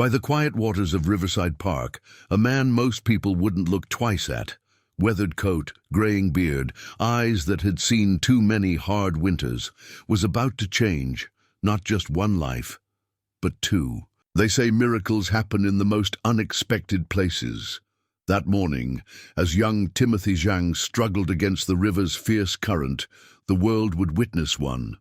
By the quiet waters of Riverside Park, a man most people wouldn't look twice at. Weathered coat, graying beard, eyes that had seen too many hard winters, was about to change, not just one life, but two. They say miracles happen in the most unexpected places. That morning, as young Timothy Jang struggled against the river's fierce current, the world would witness one.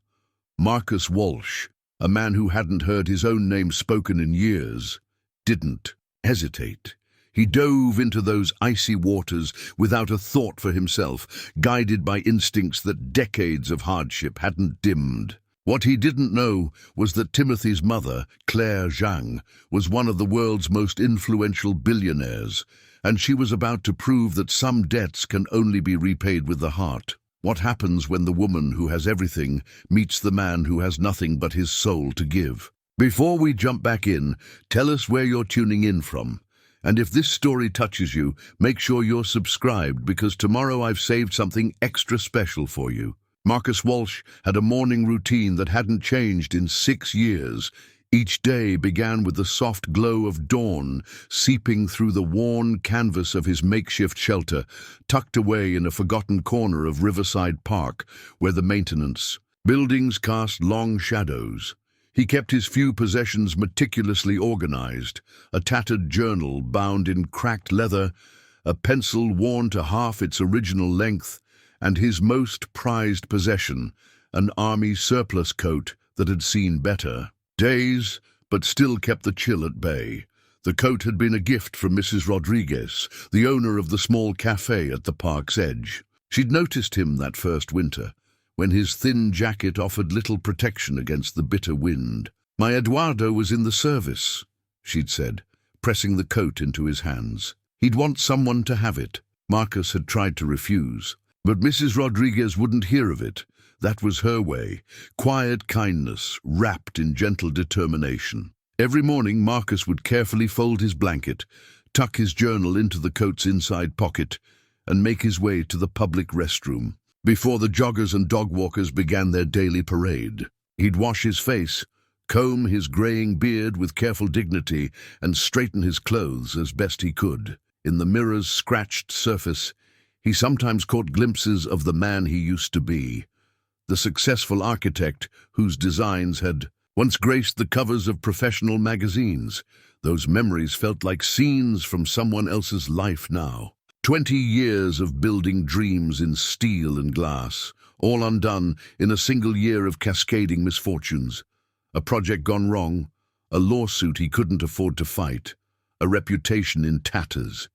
Marcus Walsh, a man who hadn't heard his own name spoken in years, didn't hesitate. He dove into those icy waters without a thought for himself, guided by instincts that decades of hardship hadn't dimmed. What he didn't know was that Timothy's mother, Clare Jang, was one of the world's most influential billionaires, and she was about to prove that some debts can only be repaid with the heart. What happens when the woman who has everything meets the man who has nothing but his soul to give? Before we jump back in, tell us where you're tuning in from. And if this story touches you, make sure you're subscribed, because tomorrow I've saved something extra special for you. Marcus Walsh had a morning routine that hadn't changed in 6 years. Each day began with the soft glow of dawn seeping through the worn canvas of his makeshift shelter, tucked away in a forgotten corner of Riverside Park, where the maintenance buildings cast long shadows. He kept his few possessions meticulously organized: a tattered journal bound in cracked leather, a pencil worn to half its original length, and his most prized possession, an army surplus coat that had seen better days, but still kept the chill at bay. The coat had been a gift from Mrs. Rodriguez, the owner of the small cafe at the park's edge. She'd noticed him that first winter, when his thin jacket offered little protection against the bitter wind. "My Eduardo was in the service," she'd said, pressing the coat into his hands. "He'd want someone to have it." Marcus had tried to refuse, but Mrs. Rodriguez wouldn't hear of it. That was her way, quiet kindness wrapped in gentle determination. Every morning Marcus would carefully fold his blanket, tuck his journal into the coat's inside pocket, and make his way to the public restroom. Before the joggers and dog walkers began their daily parade, he'd wash his face, comb his graying beard with careful dignity, and straighten his clothes as best he could. In the mirror's scratched surface, he sometimes caught glimpses of the man he used to be, the successful architect whose designs had once graced the covers of professional magazines. Those memories felt like scenes from someone else's life now. 20 years of building dreams in steel and glass, all undone in a single year of cascading misfortunes. A project gone wrong, a lawsuit he couldn't afford to fight, a reputation in tatters.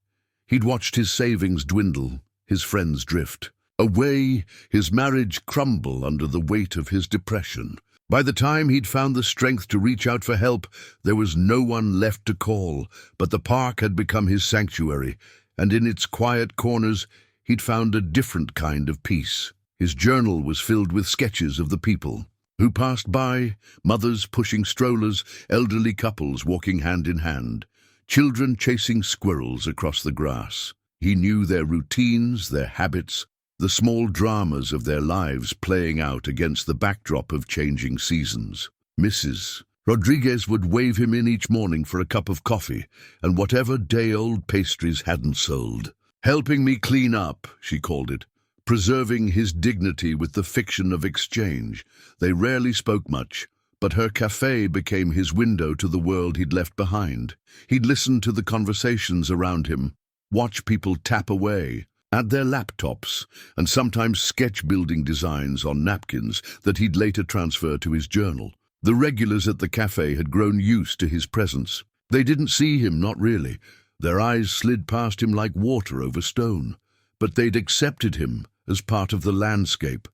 He'd watched his savings dwindle, his friends drift away, his marriage crumble under the weight of his depression. By the time he'd found the strength to reach out for help, there was no one left to call, but the park had become his sanctuary, and in its quiet corners he'd found a different kind of peace. His journal was filled with sketches of the people who passed by: mothers pushing strollers, elderly couples walking hand in hand, children chasing squirrels across the grass. He knew their routines, their habits, the small dramas of their lives playing out against the backdrop of changing seasons. Mrs. Rodriguez would wave him in each morning for a cup of coffee and whatever day-old pastries hadn't sold. "Helping me clean up," she called it, preserving his dignity with the fiction of exchange. They rarely spoke much, but her cafe became his window to the world he'd left behind. He'd listen to the conversations around him, watch people tap away at their laptops, and sometimes sketch building designs on napkins that he'd later transfer to his journal. The regulars at the cafe had grown used to his presence. They didn't see him, not really. Their eyes slid past him like water over stone. But they'd accepted him as part of the landscape,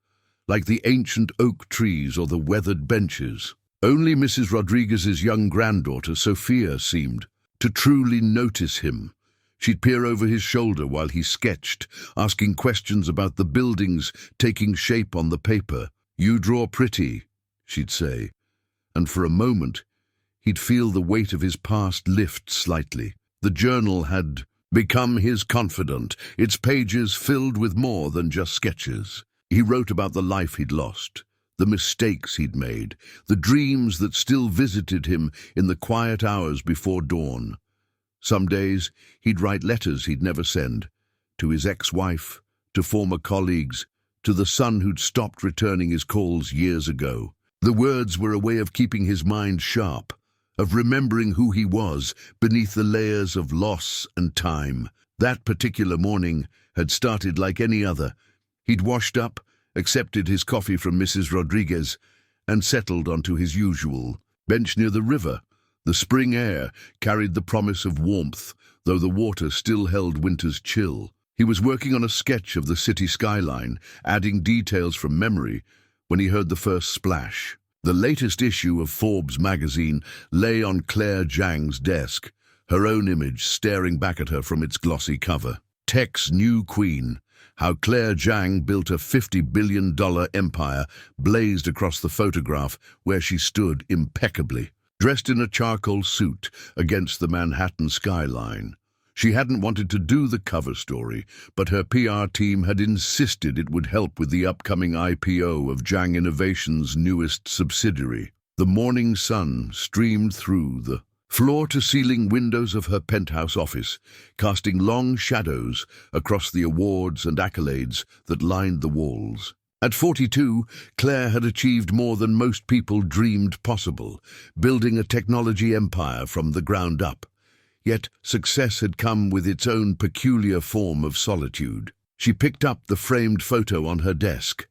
like the ancient oak trees or the weathered benches. Only Mrs. Rodriguez's young granddaughter, Sophia, seemed to truly notice him. She'd peer over his shoulder while he sketched, asking questions about the buildings taking shape on the paper. "You draw pretty," she'd say, and for a moment he'd feel the weight of his past lift slightly. The journal had become his confidant, its pages filled with more than just sketches. He wrote about the life he'd lost, the mistakes he'd made, the dreams that still visited him in the quiet hours before dawn. Some days he'd write letters he'd never send, to his ex-wife, to former colleagues, to the son who'd stopped returning his calls years ago. The words were a way of keeping his mind sharp, of remembering who he was beneath the layers of loss and time. That particular morning had started like any other. He'd washed up, accepted his coffee from Mrs. Rodriguez, and settled onto his usual bench near the river. The spring air carried the promise of warmth, though the water still held winter's chill. He was working on a sketch of the city skyline, adding details from memory, when he heard the first splash. The latest issue of Forbes magazine lay on Clare Jang's desk, her own image staring back at her from its glossy cover. Tech's New Queen, how Clare Jang built a $50 billion empire, blazed across the photograph where she stood impeccably, dressed in a charcoal suit against the Manhattan skyline. She hadn't wanted to do the cover story, but her PR team had insisted it would help with the upcoming IPO of Jang Innovation's newest subsidiary. The morning sun streamed through the floor-to-ceiling windows of her penthouse office, casting long shadows across the awards and accolades that lined the walls. At 42, Claire had achieved more than most people dreamed possible, building a technology empire from the ground up. Yet success had come with its own peculiar form of solitude. She picked up the framed photo on her desk.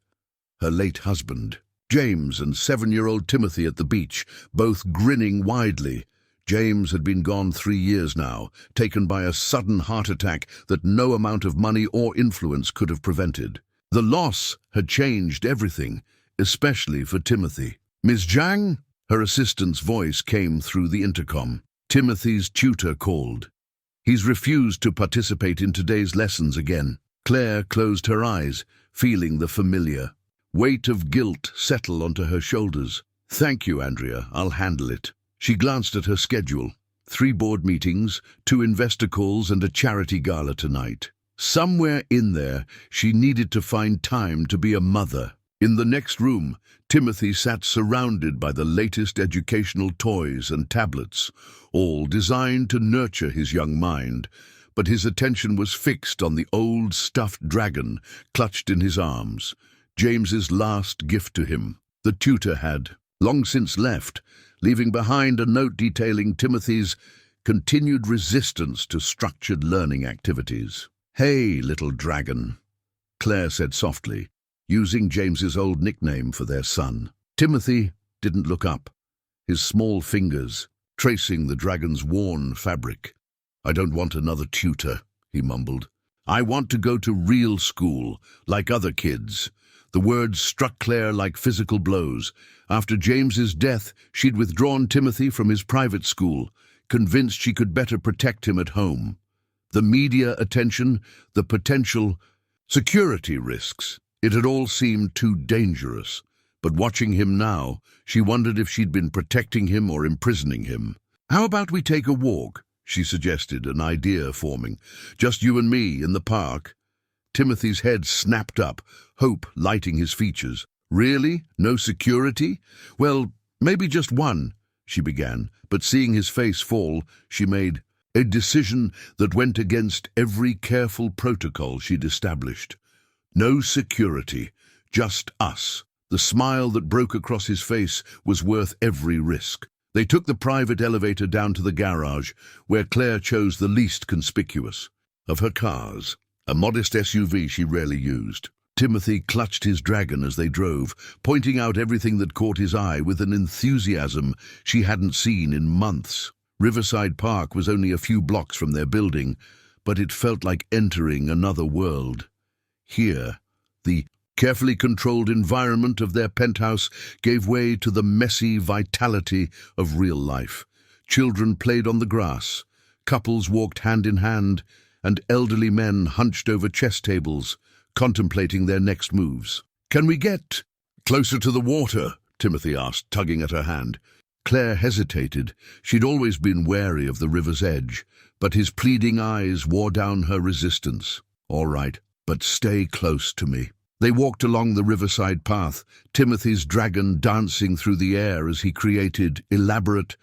Her late husband, James, and 7-year-old Timothy at the beach, both grinning widely. James had been gone 3 years now, taken by a sudden heart attack that no amount of money or influence could have prevented. The loss had changed everything, especially for Timothy. "Miss Jang?" Her assistant's voice came through the intercom. Timothy's tutor called. "He's refused to participate in today's lessons again." Claire closed her eyes, feeling the familiar weight of guilt settle onto her shoulders. "Thank you, Andrea. I'll handle it." She glanced at her schedule. 3 board meetings, 2 investor calls, and a charity gala tonight. Somewhere in there, she needed to find time to be a mother. In the next room, Timothy sat surrounded by the latest educational toys and tablets, all designed to nurture his young mind, but his attention was fixed on the old stuffed dragon clutched in his arms, James's last gift to him. The tutor had long since left, leaving behind a note detailing Timothy's continued resistance to structured learning activities. "Hey, little dragon," Claire said softly, using James's old nickname for their son. Timothy didn't look up, his small fingers tracing the dragon's worn fabric. "I don't want another tutor," he mumbled. "I want to go to real school, like other kids." The words struck Claire like physical blows. After James's death, she'd withdrawn Timothy from his private school, convinced she could better protect him at home. The media attention, the potential security risks. It had all seemed too dangerous, but watching him now, she wondered if she'd been protecting him or imprisoning him. "How about we take a walk?" she suggested, an idea forming. "Just you and me in the park." Timothy's head snapped up, hope lighting his features. "Really? No security? Well, maybe just one," she began, but seeing his face fall, she made a decision that went against every careful protocol she'd established. No security, just us. The smile that broke across his face was worth every risk. They took the private elevator down to the garage, where Claire chose the least conspicuous of her cars, a modest SUV she rarely used. Timothy clutched his dragon as they drove, pointing out everything that caught his eye with an enthusiasm she hadn't seen in months. Riverside Park was only a few blocks from their building, but it felt like entering another world. Here, the carefully controlled environment of their penthouse gave way to the messy vitality of real life. Children played on the grass, couples walked hand in hand, and elderly men hunched over chess tables, contemplating their next moves. "Can we get closer to the water?" Timothy asked, tugging at her hand. Claire hesitated. She'd always been wary of the river's edge, but his pleading eyes wore down her resistance. "All right, but stay close to me." They walked along the riverside path, Timothy's dragon dancing through the air as he created elaborate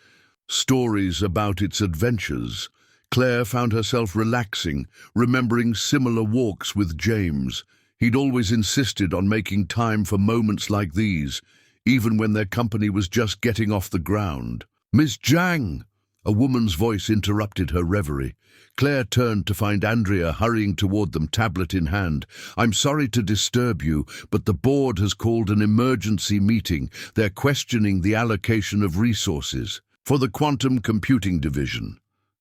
stories about its adventures. Claire found herself relaxing, remembering similar walks with James. He'd always insisted on making time for moments like these, even when their company was just getting off the ground. "Miss Jang!" A woman's voice interrupted her reverie. Claire turned to find Andrea hurrying toward them, tablet in hand. "I'm sorry to disturb you, but the board has called an emergency meeting. They're questioning the allocation of resources for the quantum computing division."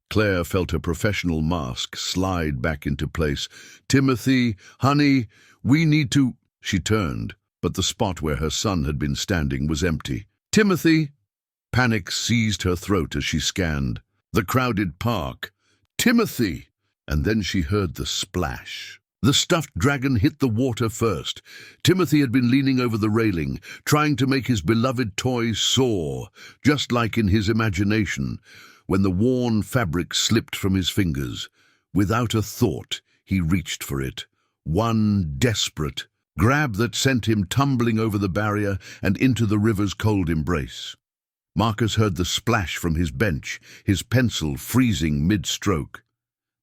Claire felt her professional mask slide back into place. "Timothy, honey, we need to—" She turned, but the spot where her son had been standing was empty. "Timothy!" Panic seized her throat as she scanned the crowded park. "Timothy!" And then she heard the splash. The stuffed dragon hit the water first. Timothy had been leaning over the railing, trying to make his beloved toy soar, just like in his imagination, when the worn fabric slipped from his fingers. Without a thought, he reached for it. One desperate grab that sent him tumbling over the barrier and into the river's cold embrace. Marcus heard the splash from his bench, his pencil freezing mid-stroke.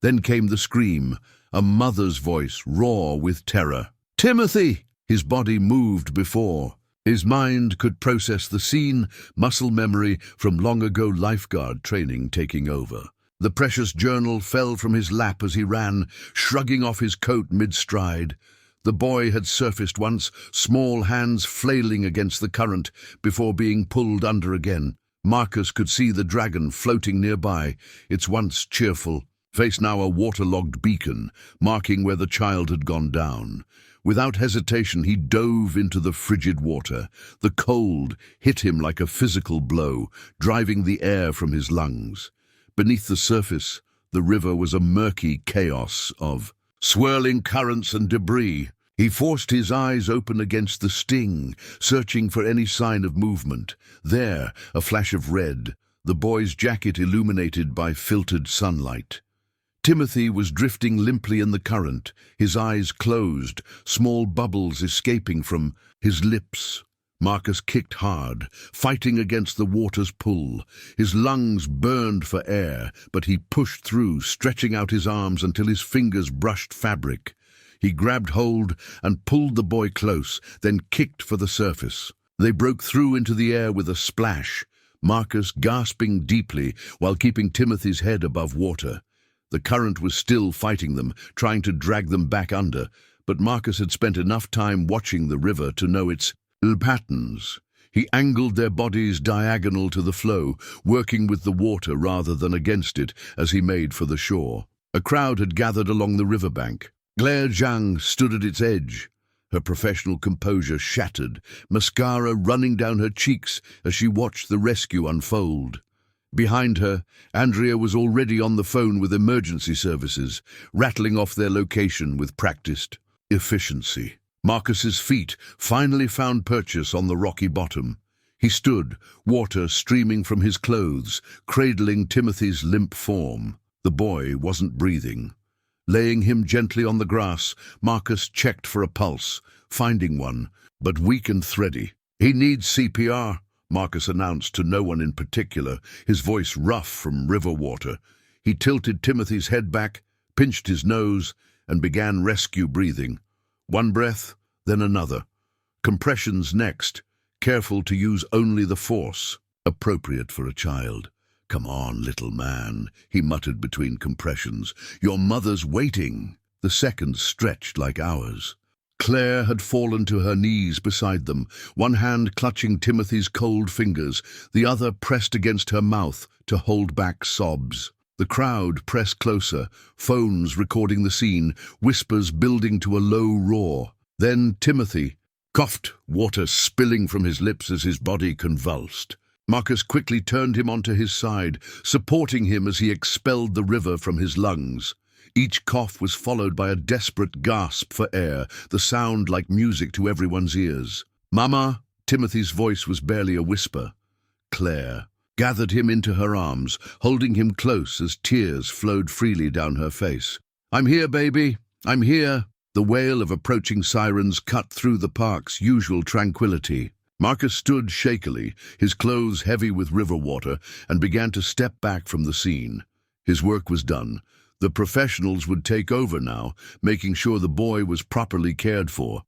Then came the scream, a mother's voice, raw with terror. "Timothy!" His body moved before. His mind could process the scene, muscle memory from long-ago lifeguard training taking over. The precious journal fell from his lap as he ran, shrugging off his coat mid-stride. The boy had surfaced once, small hands flailing against the current before being pulled under again. Marcus could see the dragon floating nearby, its once cheerful face now a waterlogged beacon, marking where the child had gone down. Without hesitation, he dove into the frigid water. The cold hit him like a physical blow, driving the air from his lungs. Beneath the surface, the river was a murky chaos of swirling currents and debris. He forced his eyes open against the sting, searching for any sign of movement. There, a flash of red, the boy's jacket illuminated by filtered sunlight. Timothy was drifting limply in the current, his eyes closed, small bubbles escaping from his lips. Marcus kicked hard, fighting against the water's pull. His lungs burned for air, but he pushed through, stretching out his arms until his fingers brushed fabric. He grabbed hold and pulled the boy close, then kicked for the surface. They broke through into the air with a splash, Marcus gasping deeply while keeping Timothy's head above water. The current was still fighting them, trying to drag them back under, but Marcus had spent enough time watching the river to know its patterns. He angled their bodies diagonal to the flow, working with the water rather than against it as he made for the shore. A crowd had gathered along the riverbank. Clare Jang stood at its edge, her professional composure shattered, mascara running down her cheeks as she watched the rescue unfold. Behind her, Andrea was already on the phone with emergency services, rattling off their location with practiced efficiency. Marcus's feet finally found purchase on the rocky bottom. He stood, water streaming from his clothes, cradling Timothy's limp form. The boy wasn't breathing. Laying him gently on the grass, Marcus checked for a pulse, finding one, but weak and thready. "He needs CPR," Marcus announced to no one in particular, his voice rough from river water. He tilted Timothy's head back, pinched his nose, and began rescue breathing. One breath, then another. Compressions next, careful to use only the force appropriate for a child. "Come on, little man," he muttered between compressions. "Your mother's waiting." The seconds stretched like hours. Claire had fallen to her knees beside them, one hand clutching Timothy's cold fingers, the other pressed against her mouth to hold back sobs. The crowd pressed closer, phones recording the scene, whispers building to a low roar. Then Timothy coughed, water spilling from his lips as his body convulsed. Marcus quickly turned him onto his side, supporting him as he expelled the river from his lungs. Each cough was followed by a desperate gasp for air, the sound like music to everyone's ears. "Mama," Timothy's voice was barely a whisper. Claire gathered him into her arms, holding him close as tears flowed freely down her face. "I'm here, baby. I'm here." The wail of approaching sirens cut through the park's usual tranquility. Marcus stood shakily, his clothes heavy with river water, and began to step back from the scene. His work was done. The professionals would take over now, making sure the boy was properly cared for.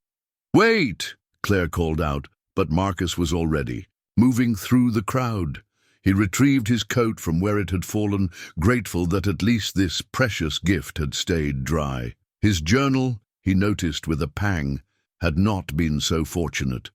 "Wait!" Claire called out, but Marcus was already moving through the crowd. He retrieved his coat from where it had fallen, grateful that at least this precious gift had stayed dry. His journal, he noticed with a pang, had not been so fortunate.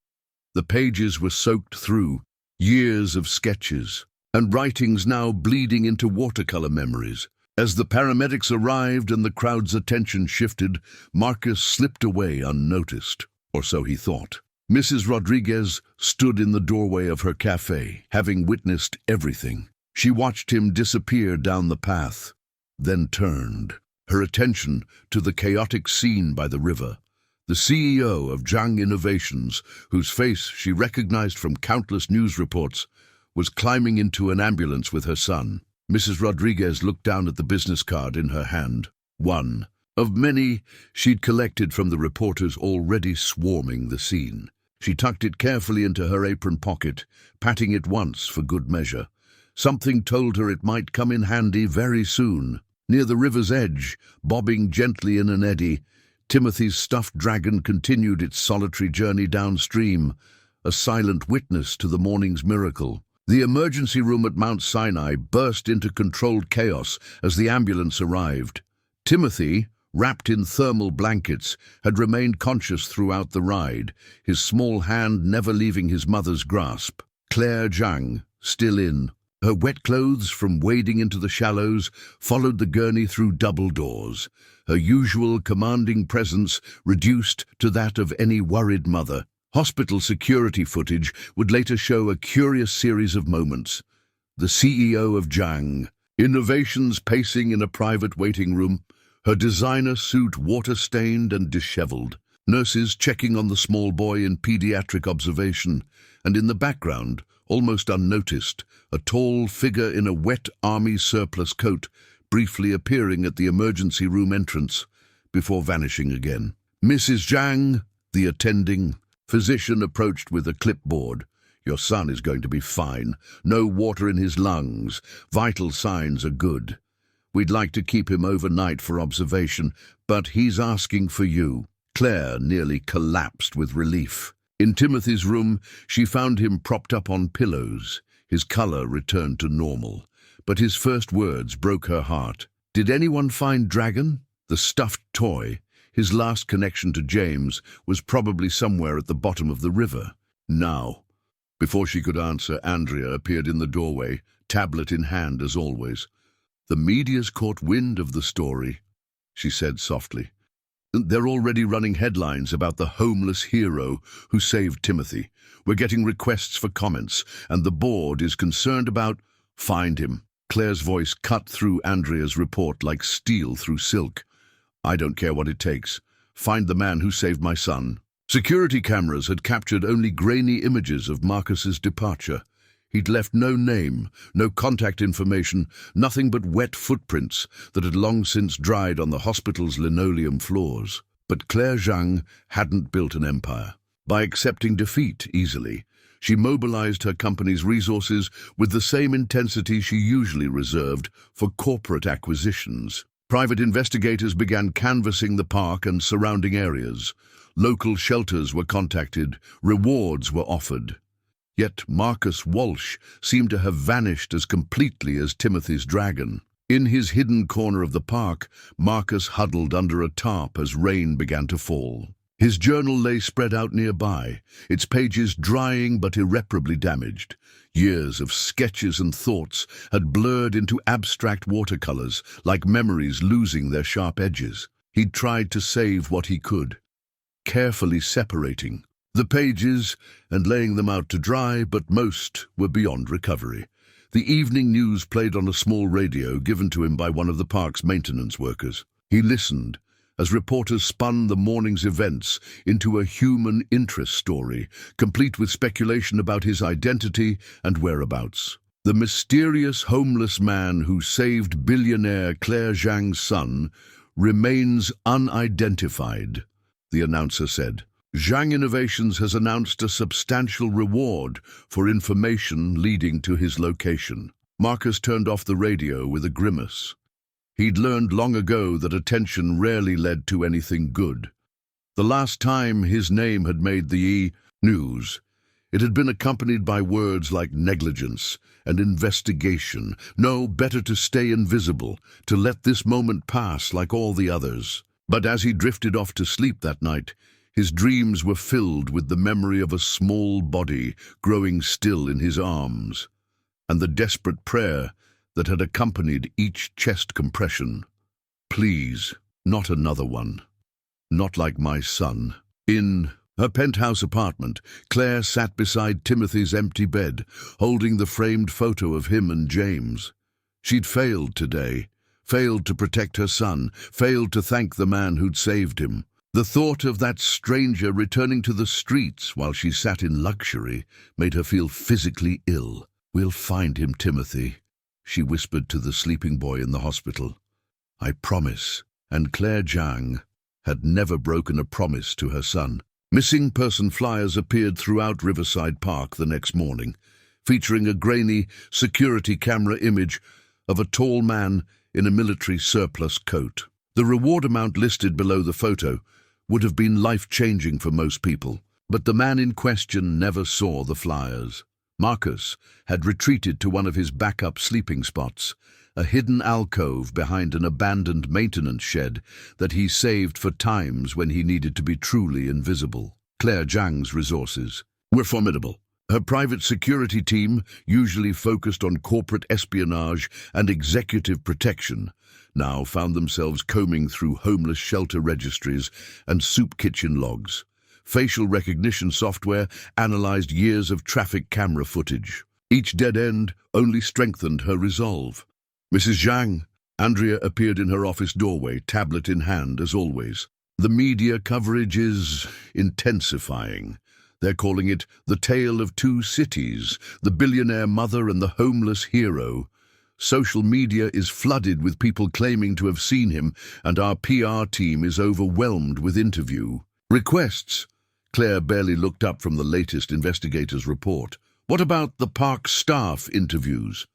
The pages were soaked through, years of sketches, and writings now bleeding into watercolor memories. As the paramedics arrived and the crowd's attention shifted, Marcus slipped away unnoticed, or so he thought. Mrs. Rodriguez stood in the doorway of her cafe, having witnessed everything. She watched him disappear down the path, then turned, her attention to the chaotic scene by the river. The CEO of Jang Innovations, whose face she recognized from countless news reports, was climbing into an ambulance with her son. Mrs. Rodriguez looked down at the business card in her hand, one of many she'd collected from the reporters already swarming the scene. She tucked it carefully into her apron pocket, patting it once for good measure. Something told her it might come in handy very soon. Near the river's edge, bobbing gently in an eddy, Timothy's stuffed dragon continued its solitary journey downstream, a silent witness to the morning's miracle. The emergency room at Mount Sinai burst into controlled chaos as the ambulance arrived. Timothy, wrapped in thermal blankets, had remained conscious throughout the ride, his small hand never leaving his mother's grasp. Clare Jang, still in. Her wet clothes from wading into the shallows followed the gurney through double doors, her usual commanding presence reduced to that of any worried mother. Hospital security footage would later show a curious series of moments. The CEO of Jang Innovations pacing in a private waiting room, her designer suit water-stained and disheveled, nurses checking on the small boy in pediatric observation, and in the background, almost unnoticed, a tall figure in a wet army surplus coat briefly appearing at the emergency room entrance before vanishing again. Mrs. Jang, the attending physician, approached with a clipboard. "Your son is going to be fine. No water in his lungs. Vital signs are good. We'd like to keep him overnight for observation, but he's asking for you." Claire nearly collapsed with relief. In Timothy's room, she found him propped up on pillows. His color returned to normal, but his first words broke her heart. Did anyone find Dragon? The stuffed toy, his last connection to James, was probably somewhere at the bottom of the river. Now. Before she could answer, Andrea appeared in the doorway, tablet in hand as always. "The media's caught wind of the story," she said softly. "They're already running headlines about the homeless hero who saved Timothy. We're getting requests for comments, and the board is concerned about—" "Find him." Claire's voice cut through Andrea's report like steel through silk. "I don't care what it takes. Find the man who saved my son." Security cameras had captured only grainy images of Marcus's departure. He'd left no name, no contact information, nothing but wet footprints that had long since dried on the hospital's linoleum floors. But Clare Jang hadn't built an empire. By accepting defeat easily, she mobilized her company's resources with the same intensity she usually reserved for corporate acquisitions. Private investigators began canvassing the park and surrounding areas. Local shelters were contacted, rewards were offered. Yet Marcus Walsh seemed to have vanished as completely as Timothy's dragon. In his hidden corner of the park, Marcus huddled under a tarp as rain began to fall. His journal lay spread out nearby, its pages drying but irreparably damaged. Years of sketches and thoughts had blurred into abstract watercolors, like memories losing their sharp edges. He'd tried to save what he could, carefully separating the pages and laying them out to dry, but most were beyond recovery. The evening news played on a small radio given to him by one of the park's maintenance workers. He listened as reporters spun the morning's events into a human interest story, complete with speculation about his identity and whereabouts. The mysterious homeless man who saved billionaire Clare Jang's son remains unidentified, the announcer said. Jang Innovations has announced a substantial reward for information leading to his location. Marcus turned off the radio with a grimace. He'd learned long ago that attention rarely led to anything good. The last time his name had made the news, it had been accompanied by words like negligence and investigation. No, better to stay invisible, to let this moment pass like all the others. But as he drifted off to sleep that night, his dreams were filled with the memory of a small body growing still in his arms, and the desperate prayer that had accompanied each chest compression. Please, not another one. Not like my son. In her penthouse apartment, Claire sat beside Timothy's empty bed, holding the framed photo of him and James. She'd failed today, failed to protect her son, failed to thank the man who'd saved him. The thought of that stranger returning to the streets while she sat in luxury made her feel physically ill. "We'll find him, Timothy," she whispered to the sleeping boy in the hospital. "I promise." And Clare Jang had never broken a promise to her son. Missing person flyers appeared throughout Riverside Park the next morning, featuring a grainy security camera image of a tall man in a military surplus coat. The reward amount listed below the photo would have been life-changing for most people, but the man in question never saw the flyers. Marcus had retreated to one of his backup sleeping spots, a hidden alcove behind an abandoned maintenance shed that he saved for times when he needed to be truly invisible. Clare Jang's resources were formidable. Her private security team, usually focused on corporate espionage and executive protection, now found themselves combing through homeless shelter registries and soup kitchen logs. Facial recognition software analyzed years of traffic camera footage. Each dead end only strengthened her resolve. "Mrs. Jang," Andrea appeared in her office doorway, tablet in hand as always. "The media coverage is intensifying. They're calling it the tale of two cities, the billionaire mother and the homeless hero. Social media is flooded with people claiming to have seen him, and our PR team is overwhelmed with interview requests." Claire barely looked up from the latest investigator's report. "What about the park staff interviews?"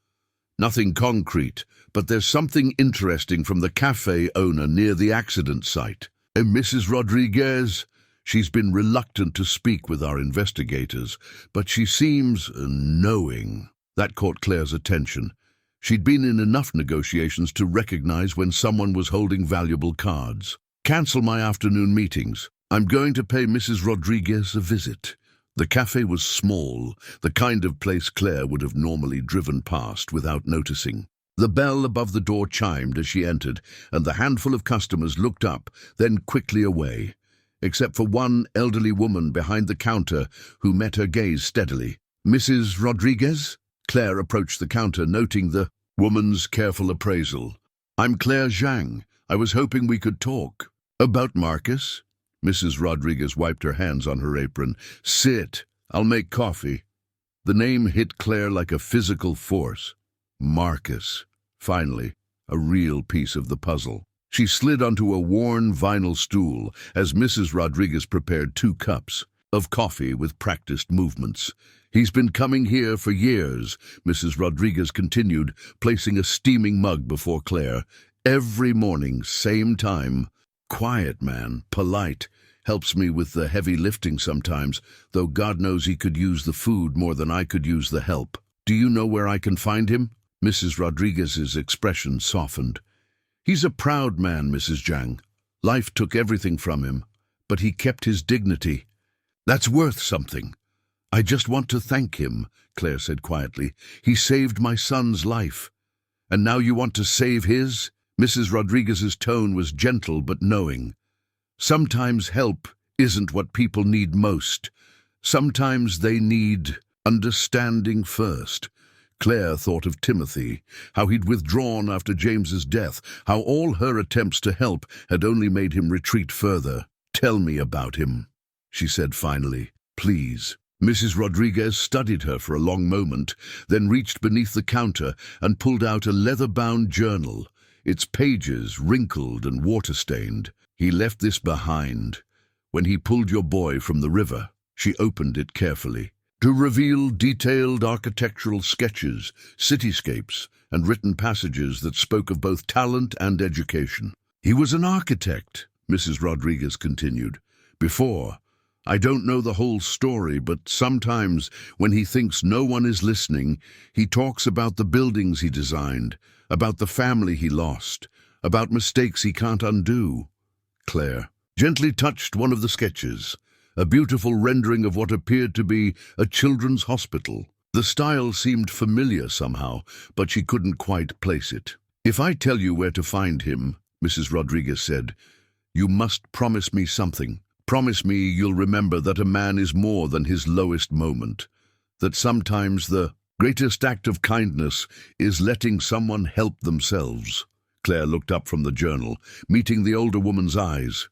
"Nothing concrete, but there's something interesting from the cafe owner near the accident site. And Mrs. Rodriguez, she's been reluctant to speak with our investigators, but she seems knowing." That caught Claire's attention. She'd been in enough negotiations to recognize when someone was holding valuable cards. "Cancel my afternoon meetings. I'm going to pay Mrs. Rodriguez a visit." The cafe was small, the kind of place Claire would have normally driven past without noticing. The bell above the door chimed as she entered, and the handful of customers looked up, then quickly away, except for one elderly woman behind the counter who met her gaze steadily. "Mrs. Rodriguez?" Claire approached the counter, noting the woman's careful appraisal. "I'm Clare Jang. I was hoping we could talk." "About Marcus?" Mrs. Rodriguez wiped her hands on her apron. "Sit. I'll make coffee." The name hit Claire like a physical force. Marcus. Finally, a real piece of the puzzle. She slid onto a worn vinyl stool as Mrs. Rodriguez prepared 2 cups of coffee with practiced movements. "He's been coming here for years," Mrs. Rodriguez continued, placing a steaming mug before Claire. "Every morning, same time. Quiet man, polite, helps me with the heavy lifting sometimes, though God knows he could use the food more than I could use the help. Do you know where I can find him?" Mrs. Rodriguez's expression softened. "He's a proud man, Mrs. Jang. Life took everything from him, but he kept his dignity. That's worth something." "I just want to thank him," Claire said quietly. "He saved my son's life." "And now you want to save his?" Mrs. Rodriguez's tone was gentle but knowing. "Sometimes help isn't what people need most. Sometimes they need understanding first." Claire thought of Timothy, how he'd withdrawn after James's death, how all her attempts to help had only made him retreat further. "Tell me about him," she said finally. "Please." Mrs. Rodriguez studied her for a long moment, then reached beneath the counter and pulled out a leather-bound journal. its pages wrinkled and water-stained. He left this behind when he pulled your boy from the river. She opened it carefully to reveal detailed architectural sketches, cityscapes, and written passages that spoke of both talent and education. He was an architect, Mrs. Rodriguez continued. Before, I don't know the whole story, but sometimes when he thinks no one is listening, he talks about the buildings he designed, about the family he lost, about mistakes he can't undo. Claire gently touched one of the sketches, a beautiful rendering of what appeared to be a children's hospital. The style seemed familiar somehow, but she couldn't quite place it. "If I tell you where to find him," Mrs. Rodriguez said, "you must promise me something. Promise me you'll remember that a man is more than his lowest moment, that sometimes the greatest act of kindness is letting someone help themselves." Claire looked up from the journal, meeting the older woman's eyes.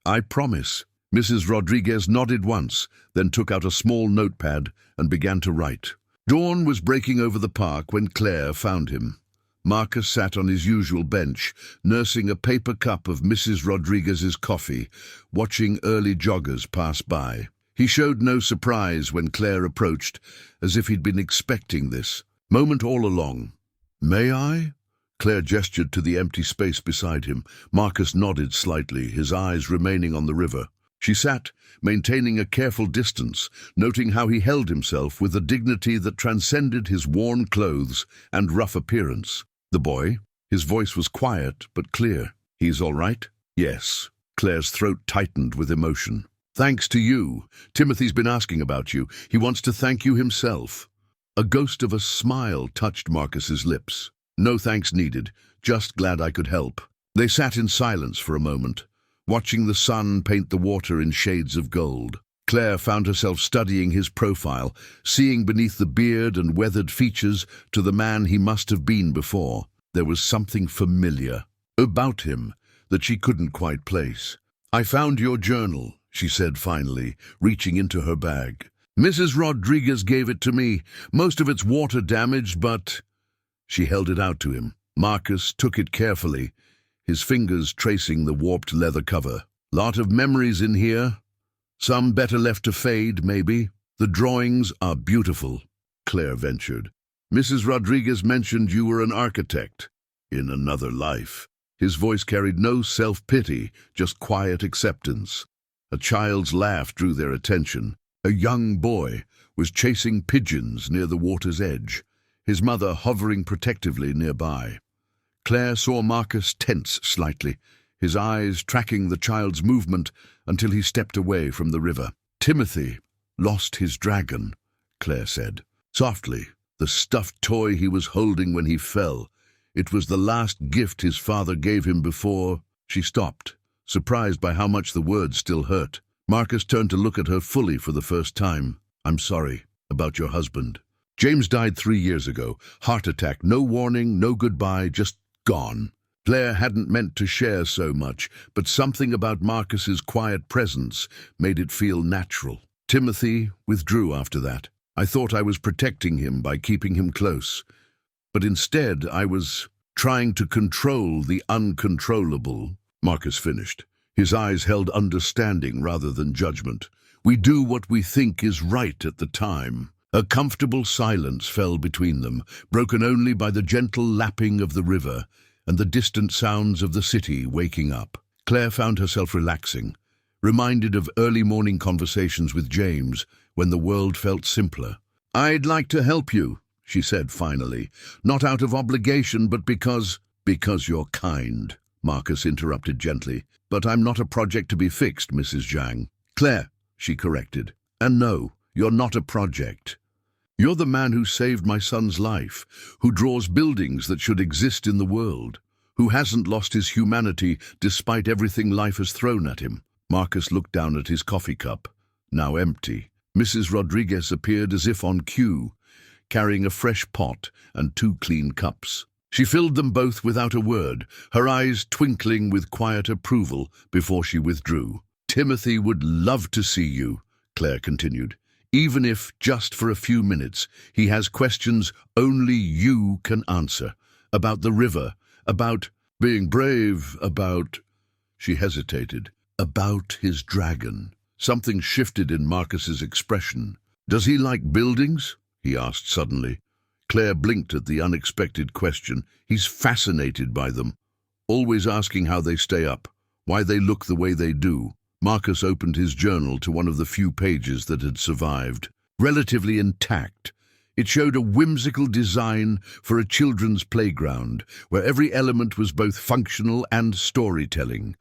"I promise." Mrs. Rodriguez nodded once, then took out a small notepad and began to write. Dawn was breaking over the park when Claire found him. Marcus sat on his usual bench, nursing a paper cup of Mrs. Rodriguez's coffee, watching early joggers pass by. He showed no surprise when Claire approached, as if he'd been expecting this moment all along. "May I?" Claire gestured to the empty space beside him. Marcus nodded slightly, his eyes remaining on the river. She sat, maintaining a careful distance, noting how he held himself with a dignity that transcended his worn clothes and rough appearance. The boy, his voice was quiet but clear. "He's all right?" "Yes." Claire's throat tightened with emotion. "Thanks to you. Timothy's been asking about you. He wants to thank you himself." A ghost of a smile touched Marcus's lips. "No thanks needed. Just glad I could help." They sat in silence for a moment, watching the sun paint the water in shades of gold. Claire found herself studying his profile, seeing beneath the beard and weathered features to the man he must have been before. There was something familiar about him that she couldn't quite place. "I found your journal," she said finally, reaching into her bag. "Mrs. Rodriguez gave it to me. Most of it's water damaged, but—" She held it out to him. Marcus took it carefully, his fingers tracing the warped leather cover. "Lot of memories in here. Some better left to fade, maybe." "The drawings are beautiful," Claire ventured. "Mrs. Rodriguez mentioned you were an architect in another life." His voice carried no self-pity, just quiet acceptance. A child's laugh drew their attention. A young boy was chasing pigeons near the water's edge, his mother hovering protectively nearby. Claire saw Marcus tense slightly, his eyes tracking the child's movement until he stepped away from the river. "Timothy lost his dragon," Claire said. Softly, the stuffed toy he was holding when he fell. It was the last gift his father gave him before. She stopped, surprised by how much the words still hurt. Marcus turned to look at her fully for the first time. "I'm sorry about your husband. James died 3 years ago. Heart attack, no warning, no goodbye, just gone." Claire hadn't meant to share so much, but something about Marcus's quiet presence made it feel natural. "Timothy withdrew after that. I thought I was protecting him by keeping him close. But instead I was trying to control the uncontrollable," Marcus finished. His eyes held understanding rather than judgment. "We do what we think is right at the time." A comfortable silence fell between them, broken only by the gentle lapping of the river and the distant sounds of the city waking up. Claire found herself relaxing, reminded of early morning conversations with James when the world felt simpler. "I'd like to help you," she said finally, "not out of obligation, but because you're kind," Marcus interrupted gently. "But I'm not a project to be fixed, Mrs. Jang." "Claire," she corrected. "And no, you're not a project. You're the man who saved my son's life, who draws buildings that should exist in the world, who hasn't lost his humanity despite everything life has thrown at him." Marcus looked down at his coffee cup, now empty. Mrs. Rodriguez appeared as if on cue, carrying a fresh pot and 2 clean cups. She filled them both without a word, her eyes twinkling with quiet approval before she withdrew. "Timothy would love to see you," Claire continued. "Even if, just for a few minutes, he has questions only you can answer. About the river, about Being brave about... She hesitated. About his dragon. Something shifted in Marcus's expression. Does he like buildings? He asked suddenly. Claire blinked at the unexpected question. He's fascinated by them, always asking how they stay up, why they look the way they do. Marcus opened his journal to one of the few pages that had survived. Relatively intact, it showed a whimsical design for a children's playground, where every element was both functional and storytelling.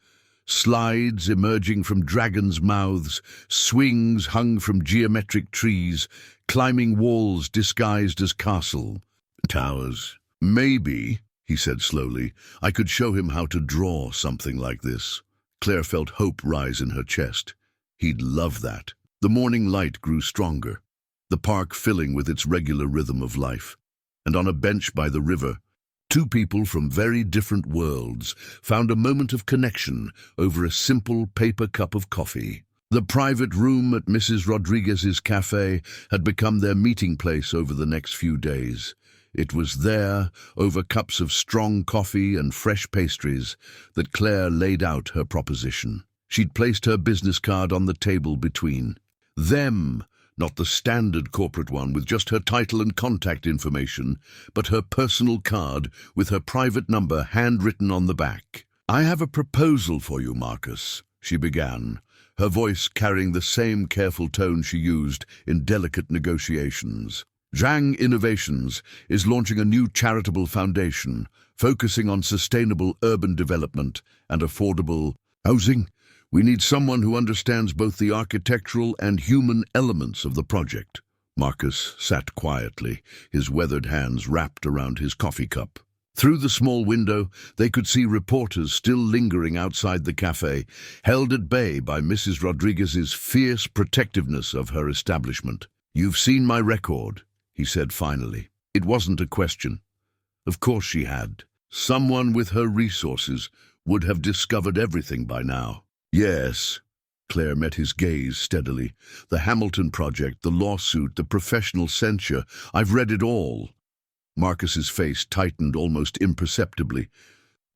Slides emerging from dragons' mouths, swings hung from geometric trees, climbing walls disguised as castle towers. Maybe, he said slowly, I could show him how to draw something like this. Claire felt hope rise in her chest. He'd love that. The morning light grew stronger, the park filling with its regular rhythm of life. And on a bench by the river, two people from very different worlds found a moment of connection over a simple paper cup of coffee. The private room at Mrs. Rodriguez's cafe had become their meeting place over the next few days. It was there, over cups of strong coffee and fresh pastries, that Claire laid out her proposition. She'd placed her business card on the table between them, not the standard corporate one with just her title and contact information, but her personal card with her private number handwritten on the back. I have a proposal for you, Marcus, she began, her voice carrying the same careful tone she used in delicate negotiations. Jang Innovations is launching a new charitable foundation focusing on sustainable urban development and affordable housing. We need someone who understands both the architectural and human elements of the project. Marcus sat quietly, his weathered hands wrapped around his coffee cup. Through the small window, they could see reporters still lingering outside the cafe, held at bay by Mrs. Rodriguez's fierce protectiveness of her establishment. You've seen my record, he said finally. It wasn't a question. Of course she had. Someone with her resources would have discovered everything by now. Yes, Claire met his gaze steadily. The Hamilton project, the lawsuit, the professional censure. I've read it all. Marcus's face tightened almost imperceptibly.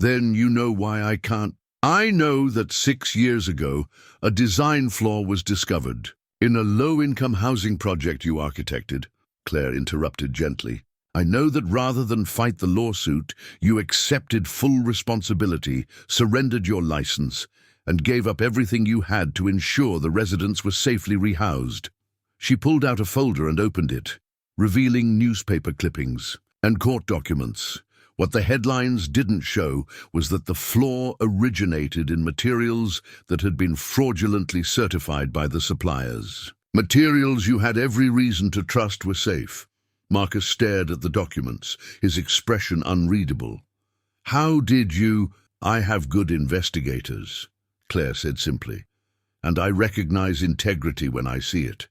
Then you know why I can't. I know that 6 years ago, a design flaw was discovered. In a low-income housing project you architected, Claire interrupted gently. I know that rather than fight the lawsuit, you accepted full responsibility, surrendered your license, and gave up everything you had to ensure the residents were safely rehoused. She pulled out a folder and opened it, revealing newspaper clippings and court documents. What the headlines didn't show was that the flaw originated in materials that had been fraudulently certified by the suppliers. Materials you had every reason to trust were safe. Marcus stared at the documents, his expression unreadable. How did you... I have good investigators, Claire said simply, and I recognize integrity when I see it.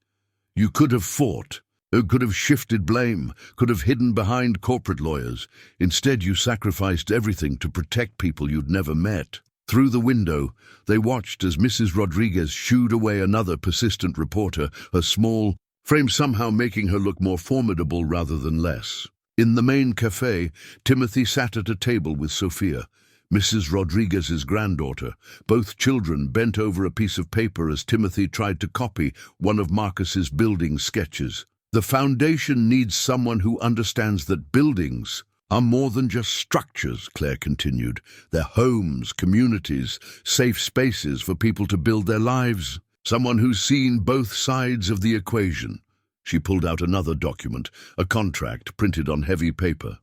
You could have fought, could have shifted blame, could have hidden behind corporate lawyers. Instead, you sacrificed everything to protect people you'd never met. Through the window, they watched as Mrs. Rodriguez shooed away another persistent reporter, her small frame somehow making her look more formidable rather than less. In the main cafe, Timothy sat at a table with Sophia, Mrs. Rodriguez's granddaughter. Both children bent over a piece of paper as Timothy tried to copy one of Marcus's building sketches. The foundation needs someone who understands that buildings are more than just structures, Claire continued. They're homes, communities, safe spaces for people to build their lives. Someone who's seen both sides of the equation. She pulled out another document, a contract printed on heavy paper.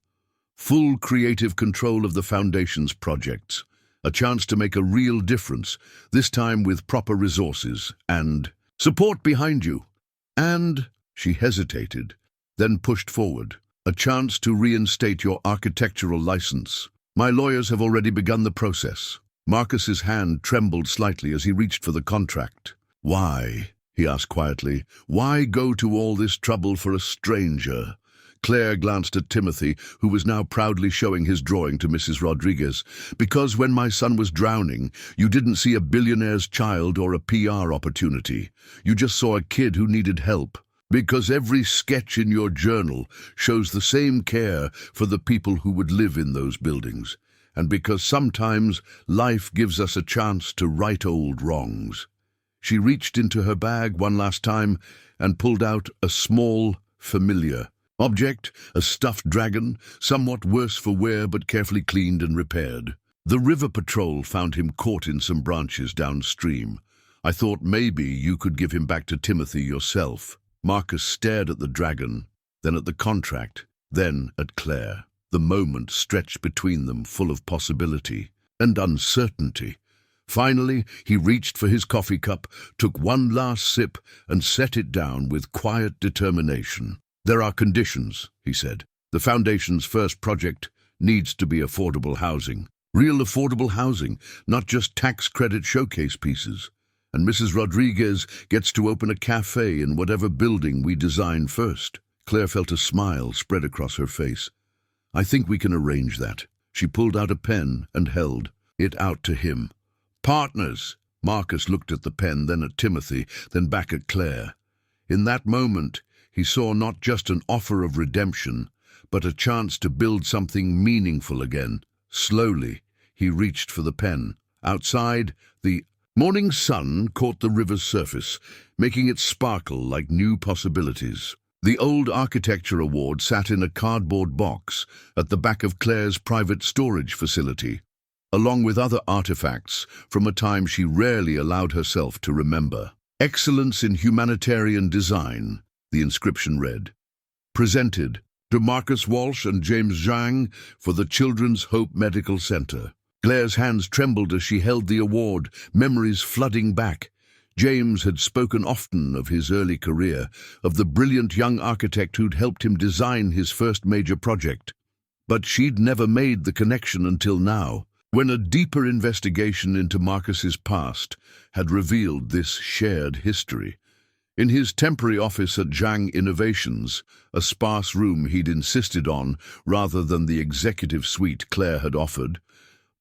Full creative control of the foundation's projects. A chance to make a real difference, this time with proper resources and support behind you. And she hesitated, then pushed forward. A chance to reinstate your architectural license. My lawyers have already begun the process. Marcus's hand trembled slightly as he reached for the contract. Why? He asked quietly. Why go to all this trouble for a stranger? Claire glanced at Timothy, who was now proudly showing his drawing to Mrs. Rodriguez. Because when my son was drowning, you didn't see a billionaire's child or a PR opportunity. You just saw a kid who needed help. Because every sketch in your journal shows the same care for the people who would live in those buildings. and because sometimes life gives us a chance to right old wrongs. She reached into her bag one last time and pulled out a small, familiar object, a stuffed dragon, somewhat worse for wear but carefully cleaned and repaired. The river patrol found him caught in some branches downstream. I thought maybe you could give him back to Timothy yourself. Marcus stared at the dragon, then at the contract, then at Claire. The moment stretched between them, full of possibility and uncertainty. Finally, he reached for his coffee cup, took one last sip, and set it down with quiet determination. "There are conditions," he said. "The Foundation's first project needs to be affordable housing. Real affordable housing, not just tax credit showcase pieces. And Mrs. Rodriguez gets to open a cafe in whatever building we design first." Claire felt a smile spread across her face. "I think we can arrange that." She pulled out a pen and held it out to him. "Partners." Marcus looked at the pen, then at Timothy, then back at Claire. In that moment, he saw not just an offer of redemption, but a chance to build something meaningful again. Slowly, he reached for the pen. Outside, the morning sun caught the river's surface, making it sparkle like new possibilities. The old architecture award sat in a cardboard box at the back of Claire's private storage facility, along with other artifacts from a time she rarely allowed herself to remember. "Excellence in Humanitarian Design," the inscription read. "Presented to Marcus Walsh and James Jang for the Children's Hope Medical Center." Claire's hands trembled as she held the award, memories flooding back. James had spoken often of his early career, of the brilliant young architect who'd helped him design his first major project. But she'd never made the connection until now, when a deeper investigation into Marcus's past had revealed this shared history. In his temporary office at Jang Innovations, a sparse room he'd insisted on rather than the executive suite Claire had offered,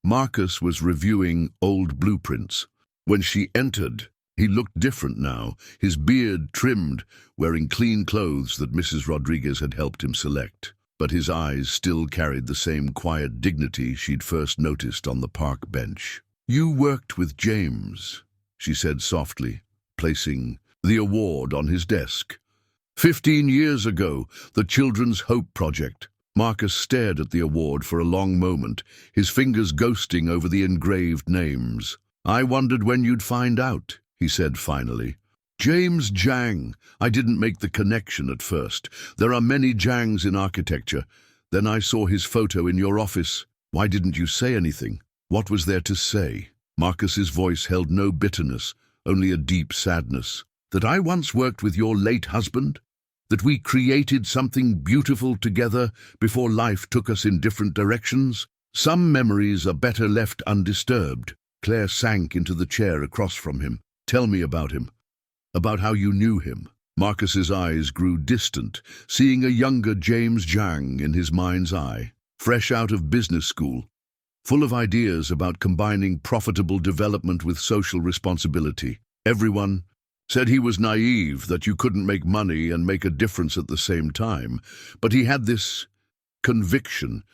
Marcus was reviewing old blueprints. When she entered, he looked different now, his beard trimmed, wearing clean clothes that Mrs. Rodriguez had helped him select. But his eyes still carried the same quiet dignity she'd first noticed on the park bench. "You worked with James," she said softly, placing the award on his desk. 15 years ago, the Children's Hope Project." Marcus stared at the award for a long moment, his fingers ghosting over the engraved names. "I wondered when you'd find out," he said finally. "James Jang. I didn't make the connection at first. There are many Jangs in architecture. Then I saw his photo in your office. Why didn't you say anything?" What was there to say? Marcus's voice held no bitterness, only a deep sadness. "That I once worked with your late husband? That we created something beautiful together before life took us in different directions? Some memories are better left undisturbed." Claire sank into the chair across from him. "Tell me about him. About how you knew him." Marcus's eyes grew distant, seeing a younger James Jang in his mind's eye, fresh out of business school, full of ideas about combining profitable development with social responsibility. Everyone said he was naive, that you couldn't make money and make a difference at the same time. But he had this conviction,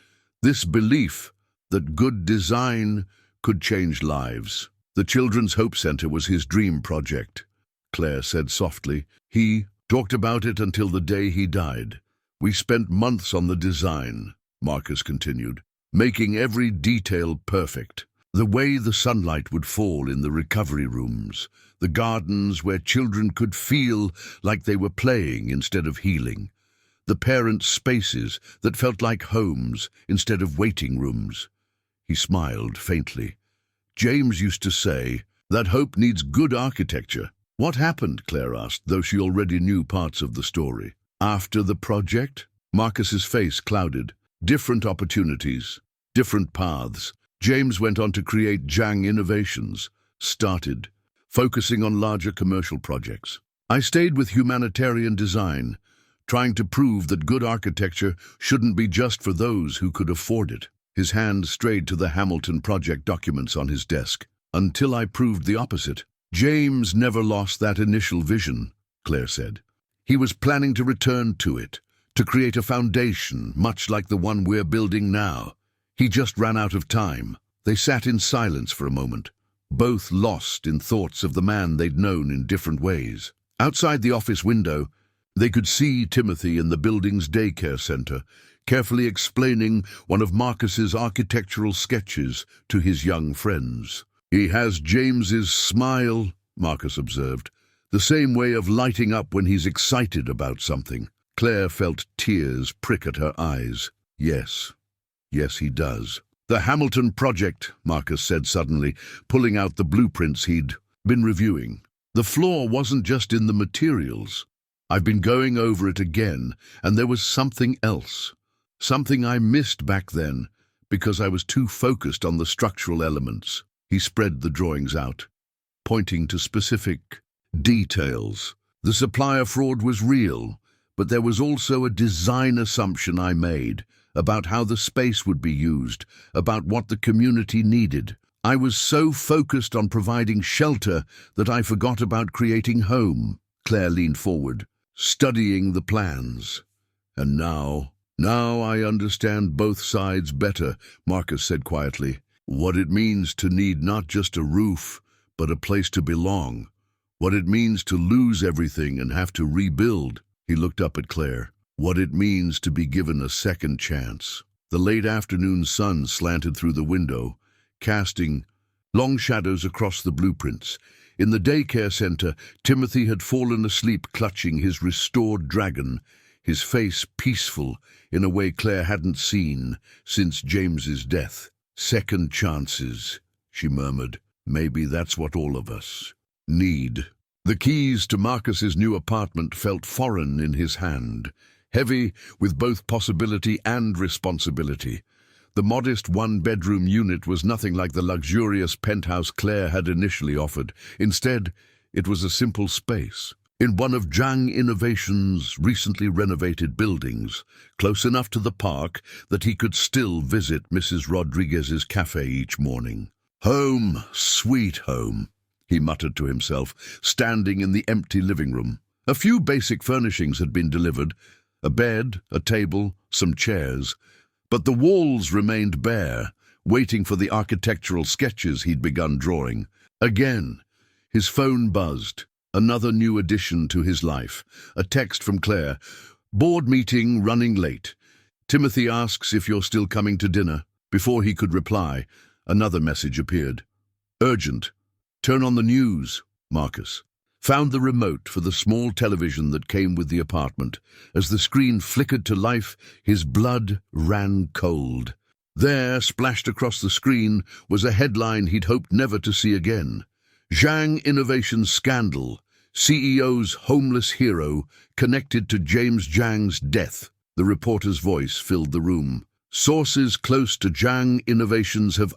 this belief that good design could change lives. The Children's Hope Center was his dream project, Claire said softly. "He talked about it until the day he died. We spent months on the design," Marcus continued, "making every detail perfect. The way the sunlight would fall in the recovery rooms, the gardens where children could feel like they were playing instead of healing, the parents' spaces that felt like homes instead of waiting rooms." He smiled faintly. "James used to say that hope needs good architecture." "What happened?" Claire asked, though she already knew parts of the story. "After the project?" Marcus's face clouded. "Different opportunities, different paths. James went on to create Jang Innovations, started focusing on larger commercial projects. I stayed with humanitarian design, trying to prove that good architecture shouldn't be just for those who could afford it." His hand strayed to the Hamilton project documents on his desk. "Until I proved the opposite." "James never lost that initial vision," Claire said. "He was planning to return to it, to create a foundation much like the one we're building now." He just ran out of time. They sat in silence for a moment, both lost in thoughts of the man they'd known in different ways. Outside the office window, they could see Timothy in the building's daycare center, carefully explaining one of Marcus's architectural sketches to his young friends. "He has James's smile," Marcus observed, "the same way of lighting up when he's excited about something." Claire felt tears prick at her eyes. Yes, he does. "The Hamilton Project," Marcus said suddenly, pulling out the blueprints he'd been reviewing. "The flaw wasn't just in the materials. I've been going over it again, and there was something else. Something I missed back then, because I was too focused on the structural elements." He spread the drawings out, pointing to specific details. "The supplier fraud was real, but there was also a design assumption I made about how the space would be used, about what the community needed. I was so focused on providing shelter that I forgot about creating home." Claire leaned forward, studying the plans. "And now I understand both sides better," Marcus said quietly. "What it means to need not just a roof, but a place to belong. What it means to lose everything and have to rebuild." He looked up at Claire. "What it means to be given a second chance." The late afternoon sun slanted through the window, casting long shadows across the blueprints. In the daycare center, Timothy had fallen asleep clutching his restored dragon, his face peaceful in a way Claire hadn't seen since James's death. "Second chances," she murmured. "Maybe that's what all of us need." The keys to Marcus's new apartment felt foreign in his hand, heavy with both possibility and responsibility. The modest one-bedroom unit was nothing like the luxurious penthouse Claire had initially offered. Instead, it was a simple space in one of Jang Innovation's recently renovated buildings, close enough to the park that he could still visit Mrs. Rodriguez's cafe each morning. "Home, sweet home," he muttered to himself, standing in the empty living room. A few basic furnishings had been delivered, a bed, a table, some chairs, but the walls remained bare, waiting for the architectural sketches he'd begun drawing. Again, his phone buzzed, another new addition to his life. A text from Claire. "Board meeting running late. Timothy asks if you're still coming to dinner." Before he could reply, another message appeared. "Urgent. Turn on the news." Marcus found the remote for the small television that came with the apartment. As the screen flickered to life, his blood ran cold. There, splashed across the screen, was a headline he'd hoped never to see again. "Jang Innovation Scandal. CEO's homeless hero connected to James Jang's death." The reporter's voice filled the room. "Sources close to Jang Innovations have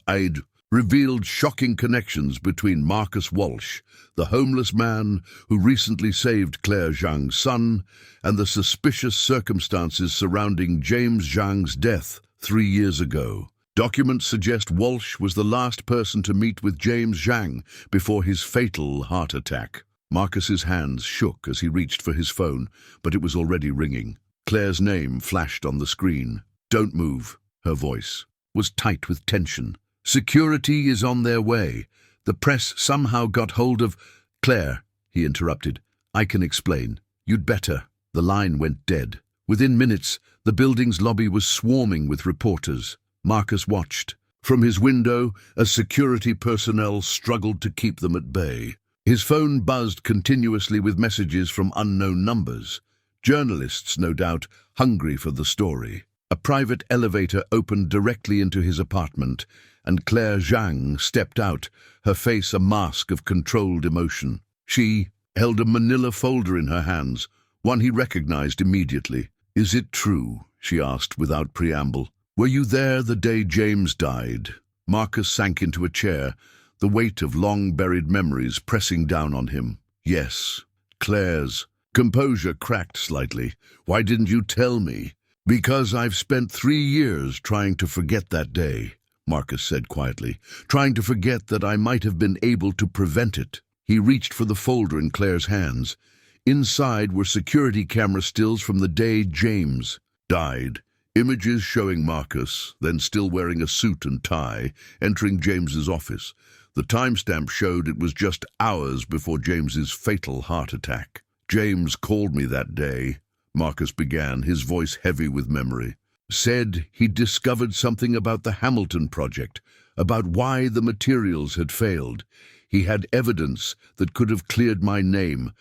revealed shocking connections between Marcus Walsh, the homeless man who recently saved Clare Jang's son, and the suspicious circumstances surrounding James Jang's death 3 years ago. Documents suggest Walsh was the last person to meet with James Jang before his fatal heart attack." Marcus's hands shook as he reached for his phone, but it was already ringing. Claire's name flashed on the screen. "Don't move." Her voice was tight with tension. "Security is on their way. The press somehow got hold of—" "Claire," he interrupted, "I can explain. You'd better." The line went dead. Within minutes, the building's lobby was swarming with reporters. Marcus watched. From his window, as security personnel struggled to keep them at bay. His phone buzzed continuously with messages from unknown numbers. Journalists, no doubt, hungry for the story. A private elevator opened directly into his apartment, and Clare Jang stepped out, her face a mask of controlled emotion. She held a manila folder in her hands, one he recognized immediately. "Is it true?" she asked without preamble. "Were you there the day James died?" Marcus sank into a chair, the weight of long-buried memories pressing down on him. "Yes." Claire's composure cracked slightly. "Why didn't you tell me?" "Because I've spent 3 years trying to forget that day," Marcus said quietly, "trying to forget that I might have been able to prevent it." He reached for the folder in Claire's hands. Inside were security camera stills from the day James died. Images showing Marcus, then still wearing a suit and tie, entering James's office. The timestamp showed it was just hours before James's fatal heart attack. "James called me that day," Marcus began, his voice heavy with memory. "Said he'd discovered something about the Hamilton project, about why the materials had failed. He had evidence that could have cleared my name,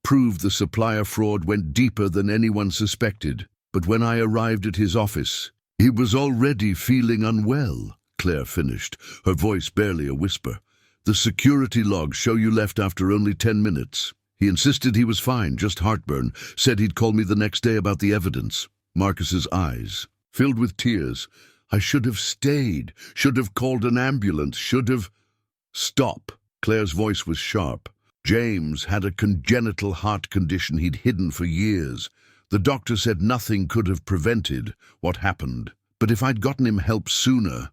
proved the supplier fraud went deeper than anyone suspected. But when I arrived at his office, he was already feeling unwell," Claire finished, her voice barely a whisper. "The security logs show you left after only 10 minutes. He insisted he was fine, just heartburn, said he'd call me the next day about the evidence." Marcus's eyes filled with tears. "I should have stayed, should have called an ambulance, should have—" "Stop." Claire's voice was sharp. "James had a congenital heart condition he'd hidden for years. The doctor said nothing could have prevented what happened. But if I'd gotten him help sooner,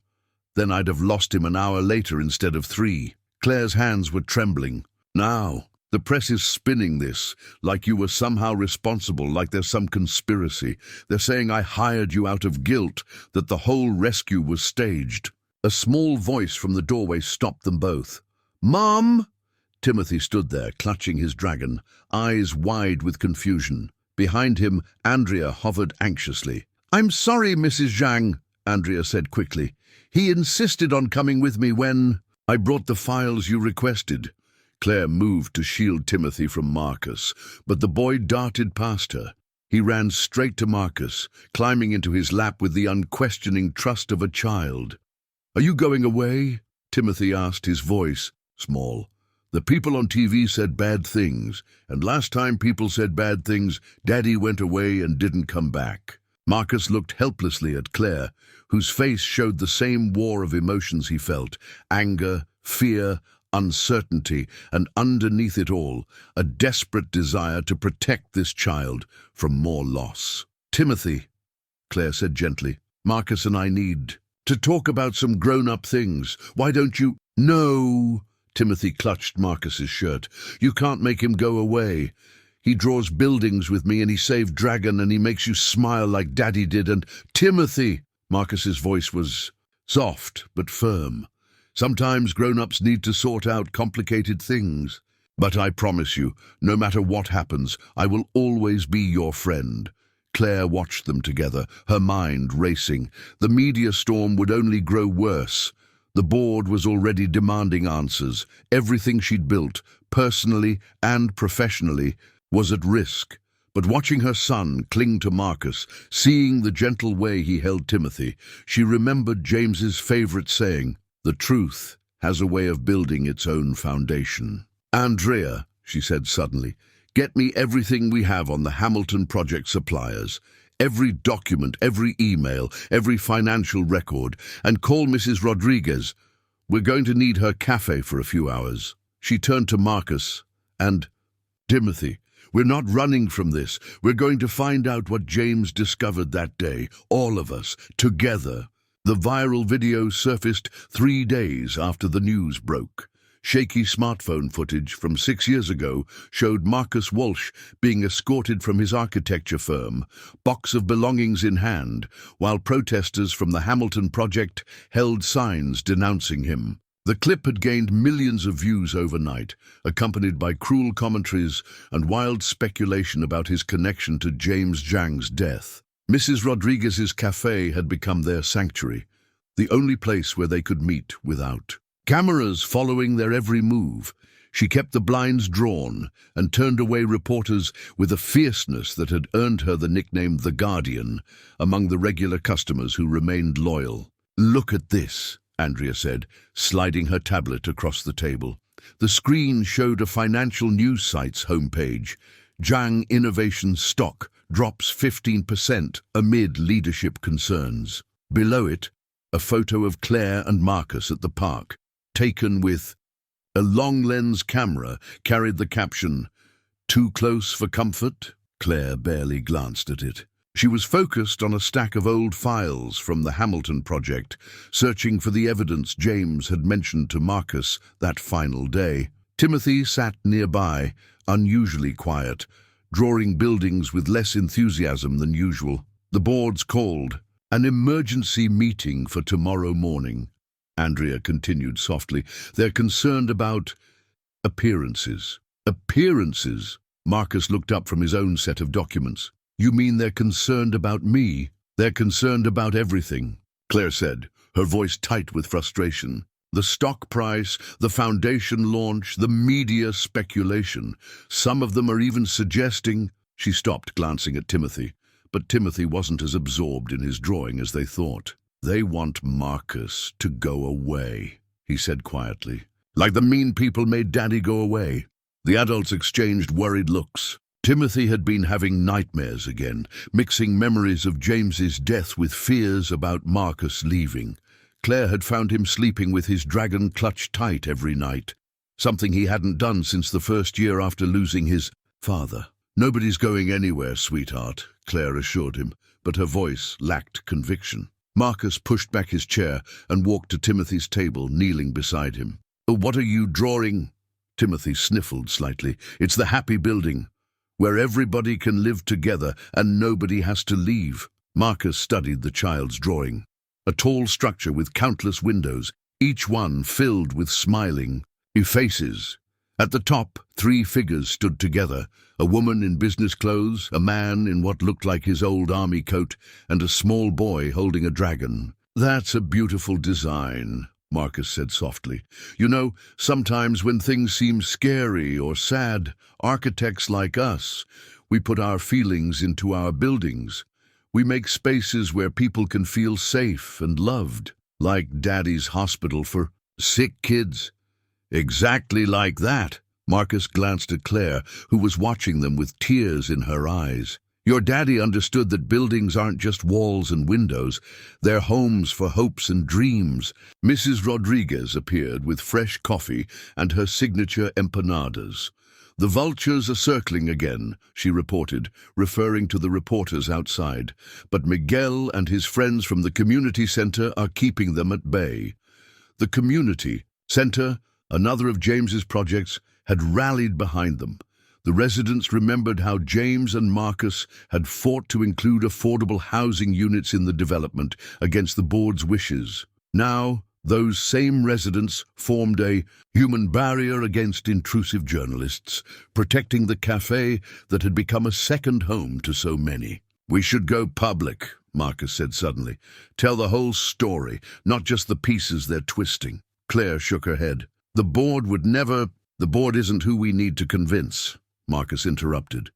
then I'd have lost him an hour later instead of 3. Claire's hands were trembling. "Now, the press is spinning this, like you were somehow responsible, like there's some conspiracy. They're saying I hired you out of guilt, that the whole rescue was staged." A small voice from the doorway stopped them both. "Mom!" Timothy stood there, clutching his dragon, eyes wide with confusion. Behind him, Andrea hovered anxiously. "I'm sorry, Mrs. Jang," Andrea said quickly. "He insisted on coming with me when—" "I brought the files you requested." Claire moved to shield Timothy from Marcus, but the boy darted past her. He ran straight to Marcus, climbing into his lap with the unquestioning trust of a child. "Are you going away?" Timothy asked, his voice small. "The people on TV said bad things, and last time people said bad things, Daddy went away and didn't come back." Marcus looked helplessly at Claire, whose face showed the same war of emotions he felt: anger, fear, uncertainty, and underneath it all, a desperate desire to protect this child from more loss. "Timothy," Claire said gently, "Marcus and I need to talk about some grown-up things. Why don't you—" "No!" Timothy clutched Marcus's shirt. "You can't make him go away. He draws buildings with me, and he saved Dragon, and he makes you smile like Daddy did, and—" "Timothy!" Marcus's voice was soft but firm. "Sometimes grown-ups need to sort out complicated things. But I promise you, no matter what happens, I will always be your friend." Claire watched them together, her mind racing. The media storm would only grow worse. The board was already demanding answers. Everything she'd built, personally and professionally, was at risk. But watching her son cling to Marcus, seeing the gentle way he held Timothy, she remembered James's favorite saying, "The truth has a way of building its own foundation." "Andrea," she said suddenly, "get me everything we have on the Hamilton project suppliers. Every document, every email, every financial record, and call Mrs. Rodriguez. We're going to need her cafe for a few hours." She turned to Marcus and Timothy. "We're not running from this. We're going to find out what James discovered that day, all of us, together." The viral video surfaced 3 days after the news broke. Shaky smartphone footage from 6 years ago showed Marcus Walsh being escorted from his architecture firm, box of belongings in hand, while protesters from the Hamilton project held signs denouncing him. The clip had gained millions of views overnight, accompanied by cruel commentaries and wild speculation about his connection to James Jang's death. Mrs. Rodriguez's cafe had become their sanctuary, the only place where they could meet without cameras following their every move. She kept the blinds drawn and turned away reporters with a fierceness that had earned her the nickname The Guardian among the regular customers who remained loyal. "Look at this," Andrea said, sliding her tablet across the table. The screen showed a financial news site's homepage. "Jang Innovation stock drops 15% amid leadership concerns." Below it, a photo of Claire and Marcus at the park, taken with a long-lens camera, carried the caption, "Too close for comfort?" Claire barely glanced at it. She was focused on a stack of old files from the Hamilton project, searching for the evidence James had mentioned to Marcus that final day. Timothy sat nearby, unusually quiet, drawing buildings with less enthusiasm than usual. The boards called, An emergency meeting for tomorrow morning. Andrea continued softly. They're concerned about appearances. Appearances? Marcus looked up from his own set of documents. You mean they're concerned about me? They're concerned about everything, Claire said, her voice tight with frustration. The stock price, the foundation launch, the media speculation. Some of them are even suggesting... She stopped, glancing at Timothy. But Timothy wasn't as absorbed in his drawing as they thought. They want Marcus to go away, he said quietly. Like the mean people made Daddy go away. The adults exchanged worried looks. Timothy had been having nightmares again, mixing memories of James's death with fears about Marcus leaving. Claire had found him sleeping with his dragon clutched tight every night, something he hadn't done since the first year after losing his father. Nobody's going anywhere, sweetheart, Claire assured him, but her voice lacked conviction. Marcus pushed back his chair and walked to Timothy's table, kneeling beside him. What are you drawing? Timothy sniffled slightly. It's the happy building, where everybody can live together and nobody has to leave. Marcus studied the child's drawing. A tall structure with countless windows, each one filled with smiling faces. At the top, 3 figures stood together, a woman in business clothes, a man in what looked like his old army coat, and a small boy holding a dragon. That's a beautiful design, Marcus said softly. You know, sometimes when things seem scary or sad, architects like us, we put our feelings into our buildings. We make spaces where people can feel safe and loved, like Daddy's hospital for sick kids. Exactly like that. Marcus glanced at Claire, who was watching them with tears in her eyes. Your daddy understood that buildings aren't just walls and windows. They're homes for hopes and dreams. Mrs. Rodriguez appeared with fresh coffee and her signature empanadas. The vultures are circling again, she reported, referring to the reporters outside. But Miguel and his friends from the community center are keeping them at bay. The community center, another of James's projects, had rallied behind them. The residents remembered how James and Marcus had fought to include affordable housing units in the development against the board's wishes. Now, those same residents formed a human barrier against intrusive journalists, protecting the cafe that had become a second home to so many. We should go public, Marcus said suddenly. Tell the whole story, not just the pieces they're twisting. Claire shook her head. The board would never... The board isn't who we need to convince, Marcus interrupted.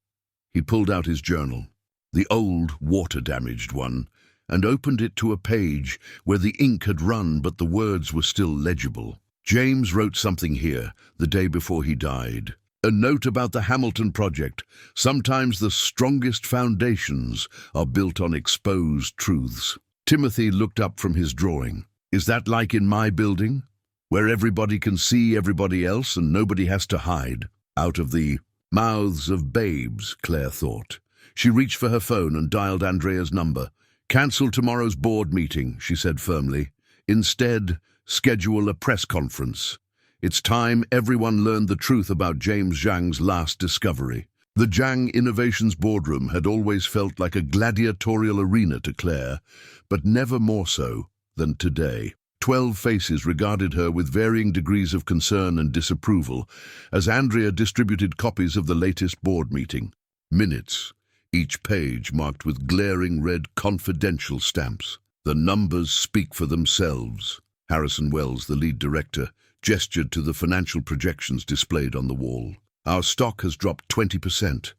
He pulled out his journal, the old water-damaged one, and opened it to a page where the ink had run but the words were still legible. James wrote something here the day before he died. A note about the Hamilton project. Sometimes the strongest foundations are built on exposed truths. Timothy looked up from his drawing. Is that like in my building? Where everybody can see everybody else and nobody has to hide? Out of the mouths of babes, Claire thought. She reached for her phone and dialed Andrea's number. Cancel tomorrow's board meeting, she said firmly. Instead, schedule a press conference. It's time everyone learned the truth about James Jang's last discovery. The Jang Innovations boardroom had always felt like a gladiatorial arena to Claire, but never more so than today. 12 faces regarded her with varying degrees of concern and disapproval as Andrea distributed copies of the latest board meeting. Minutes, each page marked with glaring red confidential stamps. The numbers speak for themselves. Harrison Wells, the lead director, gestured to the financial projections displayed on the wall. Our stock has dropped 20%.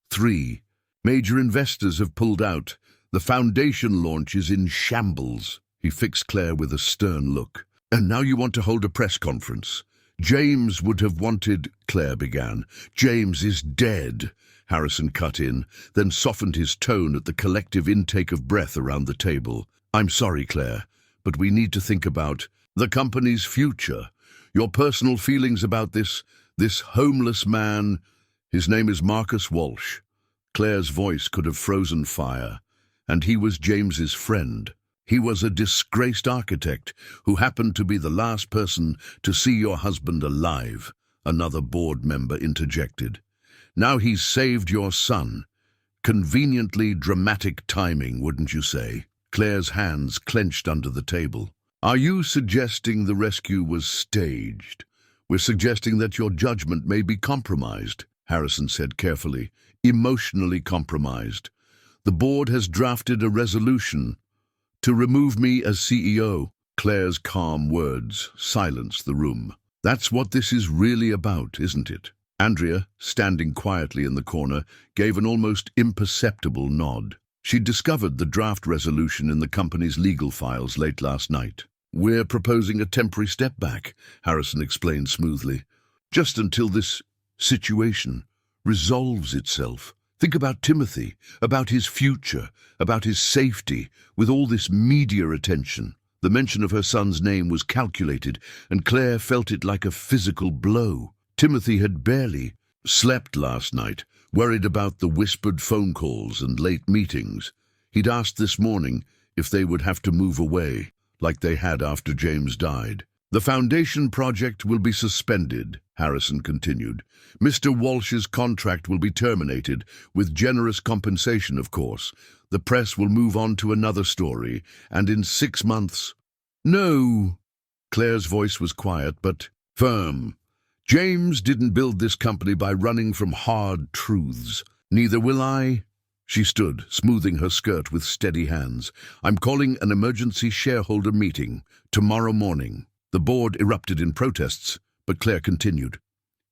3 major investors have pulled out. The foundation launch is in shambles. He fixed Claire with a stern look. And now you want to hold a press conference. James would have wanted, Claire began. James is dead, Harrison cut in, then softened his tone at the collective intake of breath around the table. I'm sorry, Claire, but we need to think about the company's future. Your personal feelings about this homeless man. His name is Marcus Walsh. Claire's voice could have frozen fire, and he was James's friend. He was a disgraced architect who happened to be the last person to see your husband alive, another board member interjected. Now he's saved your son. Conveniently dramatic timing, wouldn't you say? Claire's hands clenched under the table. "Are you suggesting the rescue was staged? We're suggesting that your judgment may be compromised," Harrison said carefully. "Emotionally compromised. The board has drafted a resolution to remove me as CEO." Claire's calm words silenced the room. "That's what this is really about, isn't it?" Andrea, standing quietly in the corner, gave an almost imperceptible nod. She'd discovered the draft resolution in the company's legal files late last night. "We're proposing a temporary step back," Harrison explained smoothly. "Just until this situation resolves itself. Think about Timothy, about his future, about his safety, with all this media attention." The mention of her son's name was calculated, and Claire felt it like a physical blow. Timothy had barely slept last night, worried about the whispered phone calls and late meetings. He'd asked this morning if they would have to move away, like they had after James died. "The foundation project will be suspended," Harrison continued. "Mr. Walsh's contract will be terminated, with generous compensation, of course. The press will move on to another story, and in 6 months—" "No." Claire's voice was quiet but firm. "James didn't build this company by running from hard truths. Neither will I." She stood, smoothing her skirt with steady hands. "I'm calling an emergency shareholder meeting tomorrow morning." The board erupted in protests, but Claire continued.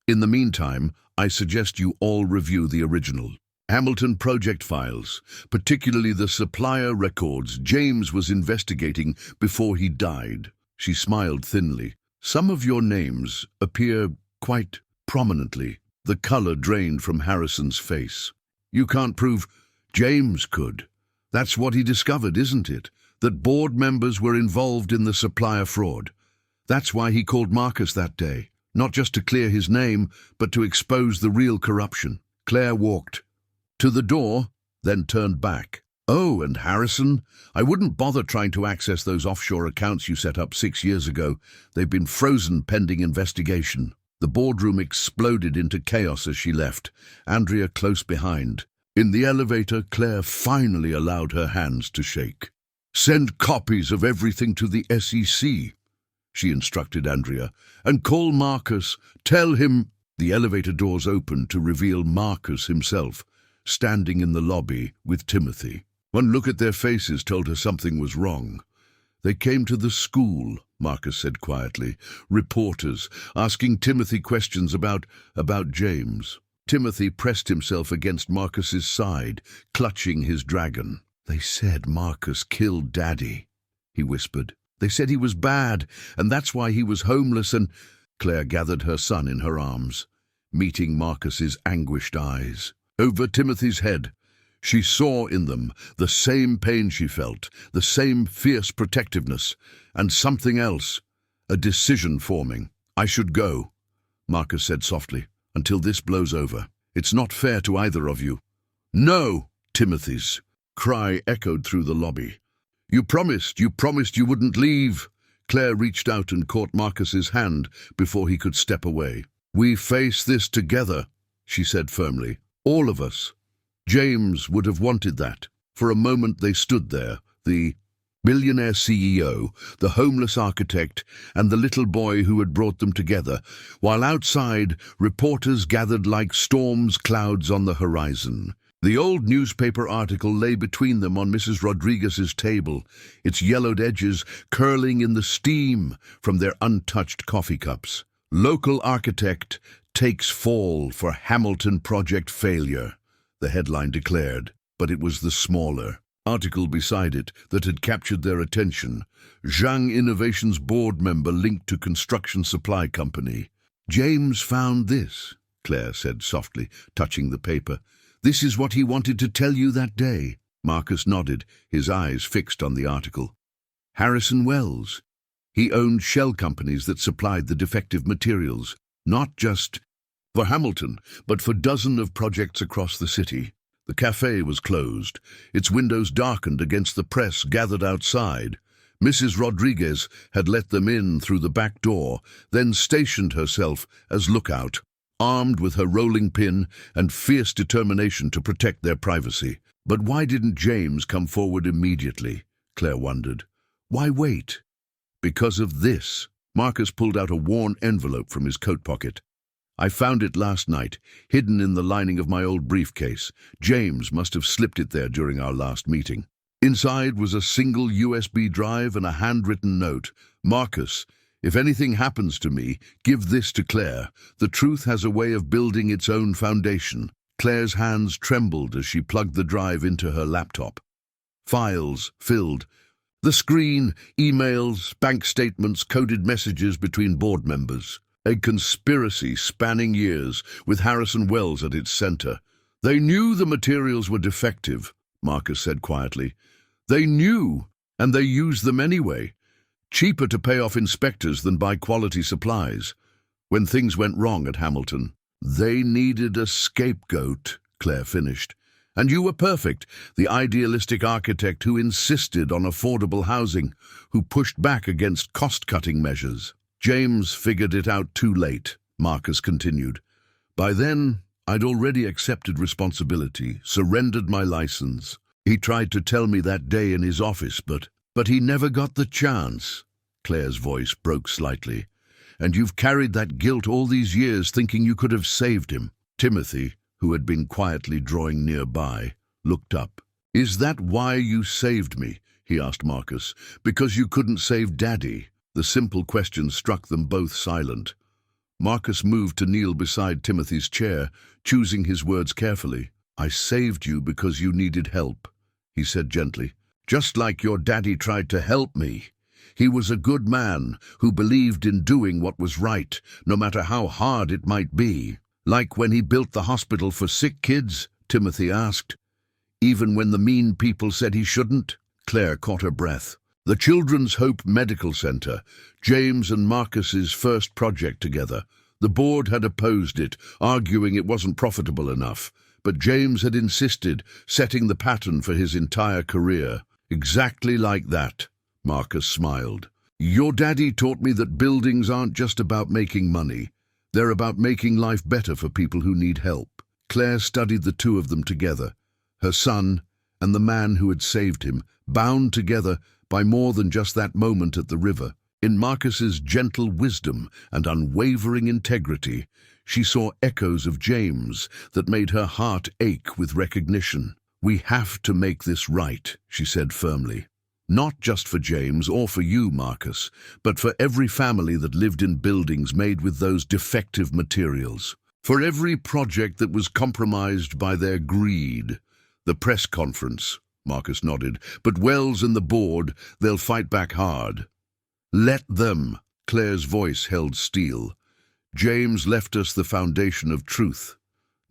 "In the meantime, I suggest you all review the original Hamilton project files, particularly the supplier records James was investigating before he died." She smiled thinly. "Some of your names appear quite prominently." The color drained from Harrison's face. "You can't prove—" "James could. That's what he discovered, isn't it? That board members were involved in the supplier fraud. That's why he called Marcus that day, not just to clear his name, but to expose the real corruption." Claire walked to the door, then turned back. "Oh, and Harrison, I wouldn't bother trying to access those offshore accounts you set up 6 years ago. They've been frozen pending investigation." The boardroom exploded into chaos as she left, Andrea close behind. In the elevator, Claire finally allowed her hands to shake. "Send copies of everything to the SEC," she instructed Andrea, "and call Marcus. Tell him—" The elevator doors opened to reveal Marcus himself, standing in the lobby with Timothy. One look at their faces told her something was wrong. "They came to the school," Marcus said quietly. "Reporters, asking Timothy questions about James." Timothy pressed himself against Marcus's side, clutching his dragon. "They said Marcus killed Daddy," he whispered. "They said he was bad, and that's why he was homeless and—" Claire gathered her son in her arms, meeting Marcus's anguished eyes. Over Timothy's head, she saw in them the same pain she felt, the same fierce protectiveness, and something else, a decision forming. "I should go," Marcus said softly, "until this blows over. It's not fair to either of you." "No!" Timothy's cry echoed through the lobby. You promised you wouldn't leave." Claire reached out and caught Marcus's hand before he could step away. "We face this together," she said firmly. "All of us. James would have wanted that." For a moment they stood there, the billionaire CEO, the homeless architect, and the little boy who had brought them together, while outside reporters gathered like storm clouds on the horizon. The old newspaper article lay between them on Mrs. Rodriguez's table, its yellowed edges curling in the steam from their untouched coffee cups. "Local architect takes fall for Hamilton project failure," the headline declared, but it was the smaller article beside it that had captured their attention. Jang Innovations board member linked to construction supply company. "James found this," Claire said softly, touching the paper. "This is what he wanted to tell you that day." Marcus nodded, his eyes fixed on the article. "Harrison Wells. He owned shell companies that supplied the defective materials, not just for Hamilton, but for dozens of projects across the city. The cafe was closed, its windows darkened against the press gathered outside. Mrs. Rodriguez had let them in through the back door, then stationed herself as lookout, armed with her rolling pin and fierce determination to protect their privacy. But why didn't James come forward immediately? Claire wondered. Why wait? Because of this. Marcus pulled out a worn envelope from his coat pocket. I found it last night, hidden in the lining of my old briefcase. James must have slipped it there during our last meeting. Inside was a single USB drive and a handwritten note. Marcus, if anything happens to me, give this to Claire. The truth has a way of building its own foundation. Claire's hands trembled as she plugged the drive into her laptop. Files filled. The screen, emails, bank statements, coded messages between board members. A conspiracy spanning years, with Harrison Wells at its center. They knew the materials were defective, Marcus said quietly. They knew, and they used them anyway. Cheaper to pay off inspectors than buy quality supplies. When things went wrong at Hamilton, they needed a scapegoat, Claire finished. And you were perfect, the idealistic architect who insisted on affordable housing, who pushed back against cost-cutting measures. James figured it out too late, Marcus continued. By then, I'd already accepted responsibility, surrendered my license. He tried to tell me that day in his office, but he never got the chance. Claire's voice broke slightly. And you've carried that guilt all these years thinking you could have saved him. Timothy, who had been quietly drawing nearby, looked up. Is that why you saved me? He asked Marcus. Because you couldn't save Daddy? The simple question struck them both silent. Marcus moved to kneel beside Timothy's chair, choosing his words carefully. I saved you because you needed help, he said gently. Just like your daddy tried to help me. He was a good man who believed in doing what was right, no matter how hard it might be. Like when he built the hospital for sick kids, Timothy asked. Even when the mean people said he shouldn't? Claire caught her breath. The Children's Hope Medical Center, James and Marcus's first project together. The board had opposed it, arguing it wasn't profitable enough. But James had insisted, setting the pattern for his entire career. Exactly like that, Marcus smiled. Your daddy taught me that buildings aren't just about making money. They're about making life better for people who need help. Claire studied the two of them together, her son and the man who had saved him, bound together by more than just that moment at the river. In Marcus's gentle wisdom and unwavering integrity, she saw echoes of James that made her heart ache with recognition. We have to make this right, she said firmly. Not just for James or for you, Marcus, but for every family that lived in buildings made with those defective materials. For every project that was compromised by their greed. The press conference, Marcus nodded, but Wells and the board, they'll fight back hard. Let them, Claire's voice held steel. James left us the foundation of truth.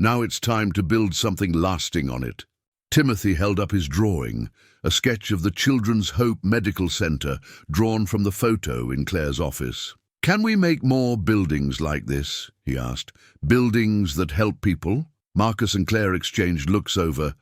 Now it's time to build something lasting on it. Timothy held up his drawing, a sketch of the Children's Hope Medical Center drawn from the photo in Claire's office. Can we make more buildings like this? He asked. Buildings that help people? Marcus and Claire exchanged looks over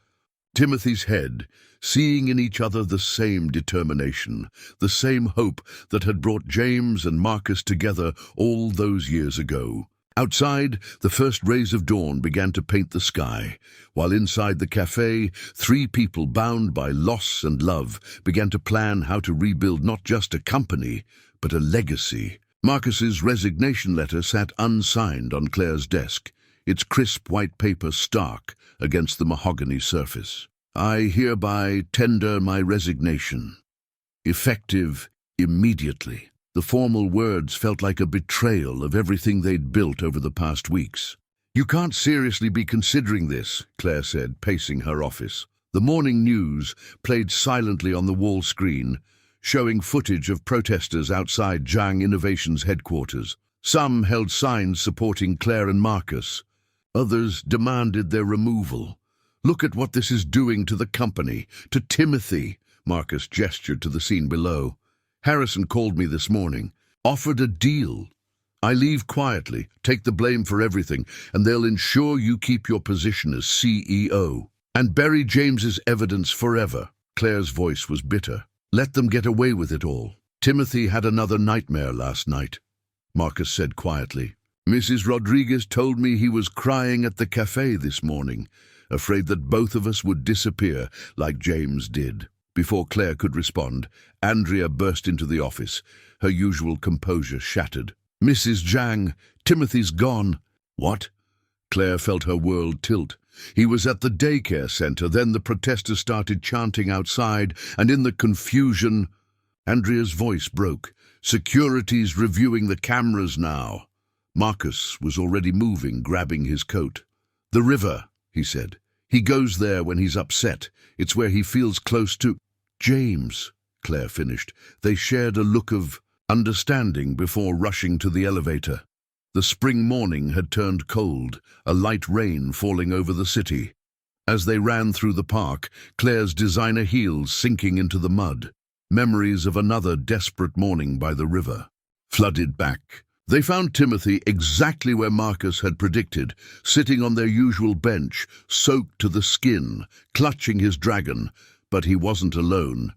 Timothy's head, seeing in each other the same determination, the same hope that had brought James and Marcus together all those years ago. Outside, the first rays of dawn began to paint the sky, while inside the cafe, three people bound by loss and love began to plan how to rebuild not just a company, but a legacy. Marcus's resignation letter sat unsigned on Claire's desk, its crisp white paper stark against the mahogany surface. I hereby tender my resignation. Effective immediately. The formal words felt like a betrayal of everything they'd built over the past weeks. You can't seriously be considering this, Claire said, pacing her office. The morning news played silently on the wall screen, showing footage of protesters outside Jang Innovation's headquarters. Some held signs supporting Claire and Marcus. Others demanded their removal. Look at what this is doing to the company, to Timothy. Marcus gestured to the scene below. Harrison called me this morning, offered a deal. I leave quietly, take the blame for everything, and they'll ensure you keep your position as CEO. And bury James's evidence forever. Claire's voice was bitter. Let them get away with it all. Timothy had another nightmare last night, Marcus said quietly. Mrs. Rodriguez told me he was crying at the cafe this morning, afraid that both of us would disappear like James did. Before Claire could respond, Andrea burst into the office, her usual composure shattered. "Mrs. Jang, Timothy's gone." "What?" Claire felt her world tilt. He was at the daycare center, then the protesters started chanting outside, and in the confusion, Andrea's voice broke. "Security's reviewing the cameras now." Marcus was already moving, grabbing his coat. "The river," he said. "He goes there when he's upset. It's where he feels close to—" "James," Claire finished. They shared a look of understanding before rushing to the elevator. The spring morning had turned cold, a light rain falling over the city. As they ran through the park, Claire's designer heels sinking into the mud, memories of another desperate morning by the river flooded back. They found Timothy exactly where Marcus had predicted, sitting on their usual bench, soaked to the skin, clutching his dragon. But he wasn't alone.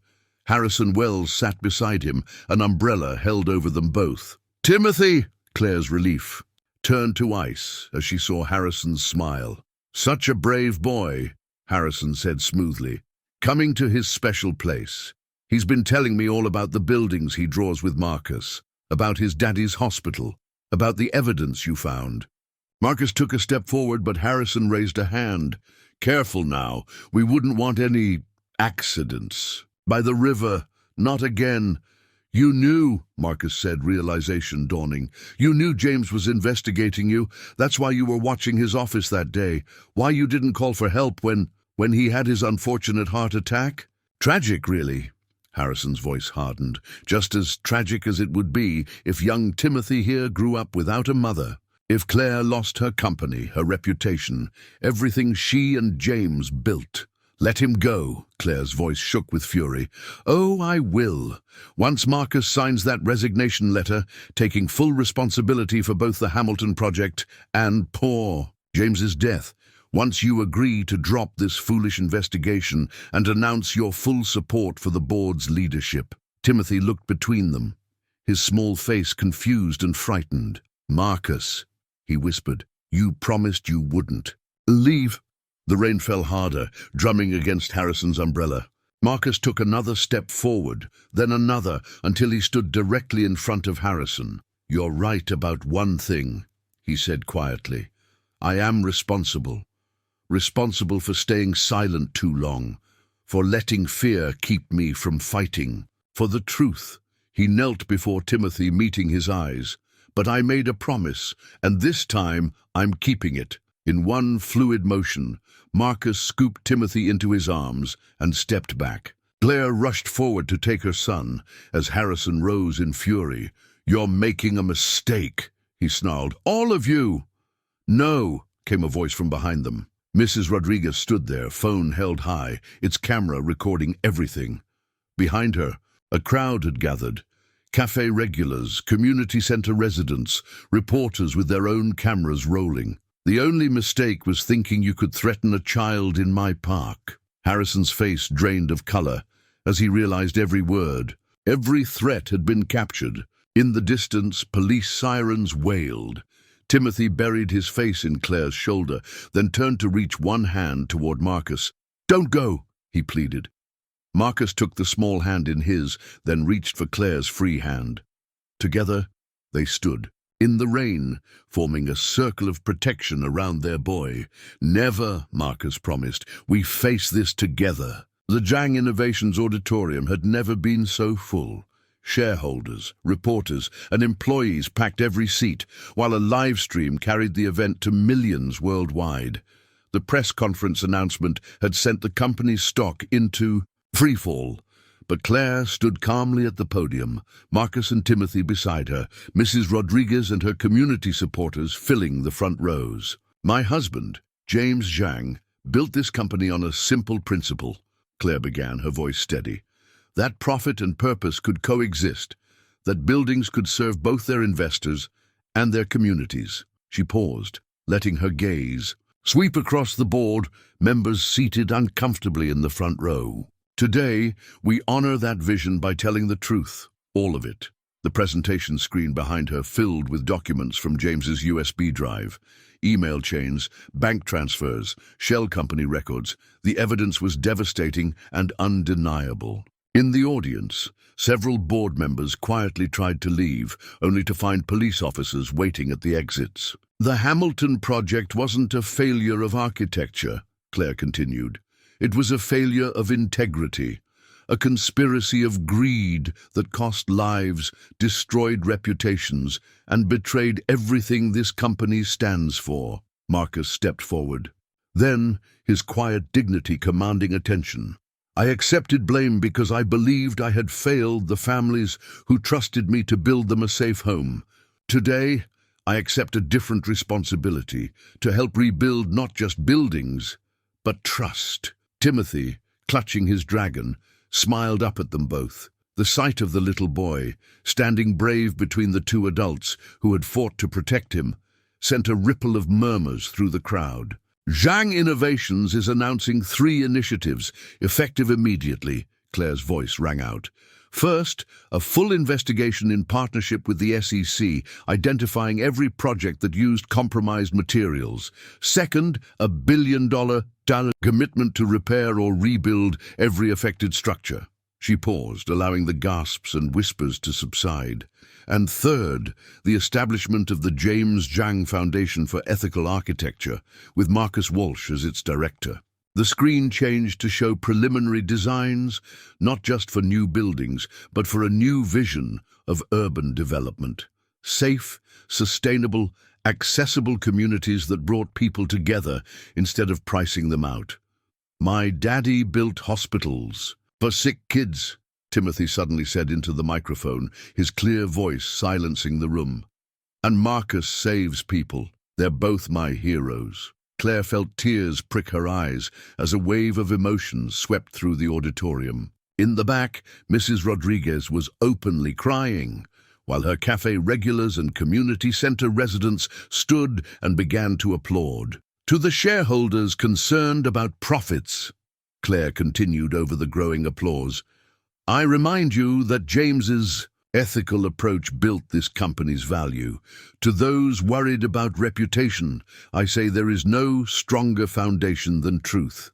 Harrison Wells sat beside him, an umbrella held over them both. "Timothy!" Claire's relief turned to ice as she saw Harrison's smile. "Such a brave boy," Harrison said smoothly, "coming to his special place. He's been telling me all about the buildings he draws with Marcus, about his daddy's hospital, about the evidence you found." Marcus took a step forward, but Harrison raised a hand. "Careful now. We wouldn't want any accidents. By the river, not again." "You knew," Marcus said, realization dawning. "You knew James was investigating you. That's why you were watching his office that day. Why you didn't call for help when he had his unfortunate heart attack? Tragic, really." Harrison's voice hardened. "Just as tragic as it would be if young Timothy here grew up without a mother. If Claire lost her company, her reputation, everything she and James built. Let him go." Claire's voice shook with fury. "Oh, I will. Once Marcus signs that resignation letter, taking full responsibility for both the Hamilton project and poor James's death. Once you agree to drop this foolish investigation and announce your full support for the board's leadership." Timothy looked between them, his small face confused and frightened. "Marcus," he whispered, "you promised you wouldn't." "Leave." The rain fell harder, drumming against Harrison's umbrella. Marcus took another step forward, then another, until he stood directly in front of Harrison. "You're right about one thing," he said quietly. "I am responsible. Responsible for staying silent too long, for letting fear keep me from fighting. For the truth." He knelt before Timothy, meeting his eyes. "But I made a promise, and this time I'm keeping it." In one fluid motion, Marcus scooped Timothy into his arms and stepped back. Claire rushed forward to take her son, as Harrison rose in fury. "You're making a mistake," he snarled. "All of you!" "No," came a voice from behind them. Mrs. Rodriguez stood there, phone held high, its camera recording everything. Behind her, a crowd had gathered. Cafe regulars, community center residents, reporters with their own cameras rolling. "The only mistake was thinking you could threaten a child in my park." Harrison's face drained of color as he realized every word. Every threat had been captured. In the distance, police sirens wailed. Timothy buried his face in Claire's shoulder, then turned to reach one hand toward Marcus. "Don't go," he pleaded. Marcus took the small hand in his, then reached for Claire's free hand. Together, they stood, in the rain, forming a circle of protection around their boy. "Never," Marcus promised. "We face this together." The Jang Innovations Auditorium had never been so full. Shareholders, reporters, and employees packed every seat, while a live stream carried the event to millions worldwide. The press conference announcement had sent the company's stock into freefall. But Claire stood calmly at the podium, Marcus and Timothy beside her, Mrs. Rodriguez and her community supporters filling the front rows. "My husband, James Jang, built this company on a simple principle," Claire began, her voice steady. "That profit and purpose could coexist, that buildings could serve both their investors and their communities." She paused, letting her gaze sweep across the board, members seated uncomfortably in the front row. "Today, we honor that vision by telling the truth, all of it. The presentation screen behind her filled with documents from James's USB drive. Email chains, bank transfers, shell company records. The evidence was devastating and undeniable. In the audience, several board members quietly tried to leave, only to find police officers waiting at the exits. The Hamilton project wasn't a failure of architecture, Claire continued. It was a failure of integrity. A conspiracy of greed that cost lives, destroyed reputations, and betrayed everything this company stands for. Marcus stepped forward. Then, his quiet dignity commanding attention. I accepted blame because I believed I had failed the families who trusted me to build them a safe home. Today, I accept a different responsibility to help rebuild not just buildings, but trust. Timothy, clutching his dragon, smiled up at them both. The sight of the little boy, standing brave between the two adults who had fought to protect him, sent a ripple of murmurs through the crowd. Jang Innovations is announcing 3 initiatives, effective immediately, Claire's voice rang out. First, a full investigation in partnership with the SEC, identifying every project that used compromised materials. Second, a $1 billion commitment to repair or rebuild every affected structure. She paused, allowing the gasps and whispers to subside. And third, the establishment of the James Jang Foundation for Ethical Architecture, with Marcus Walsh as its director. The screen changed to show preliminary designs, not just for new buildings, but for a new vision of urban development. Safe, sustainable, accessible communities that brought people together instead of pricing them out. My daddy built hospitals for sick kids, Timothy suddenly said into the microphone, his clear voice silencing the room. And Marcus saves people. They're both my heroes. Claire felt tears prick her eyes as a wave of emotions swept through the auditorium. In the back, Mrs. Rodriguez was openly crying, while her cafe regulars and community center residents stood and began to applaud. To the shareholders concerned about profits, Claire continued over the growing applause, I remind you that James's ethical approach built this company's value. To those worried about reputation, I say there is no stronger foundation than truth.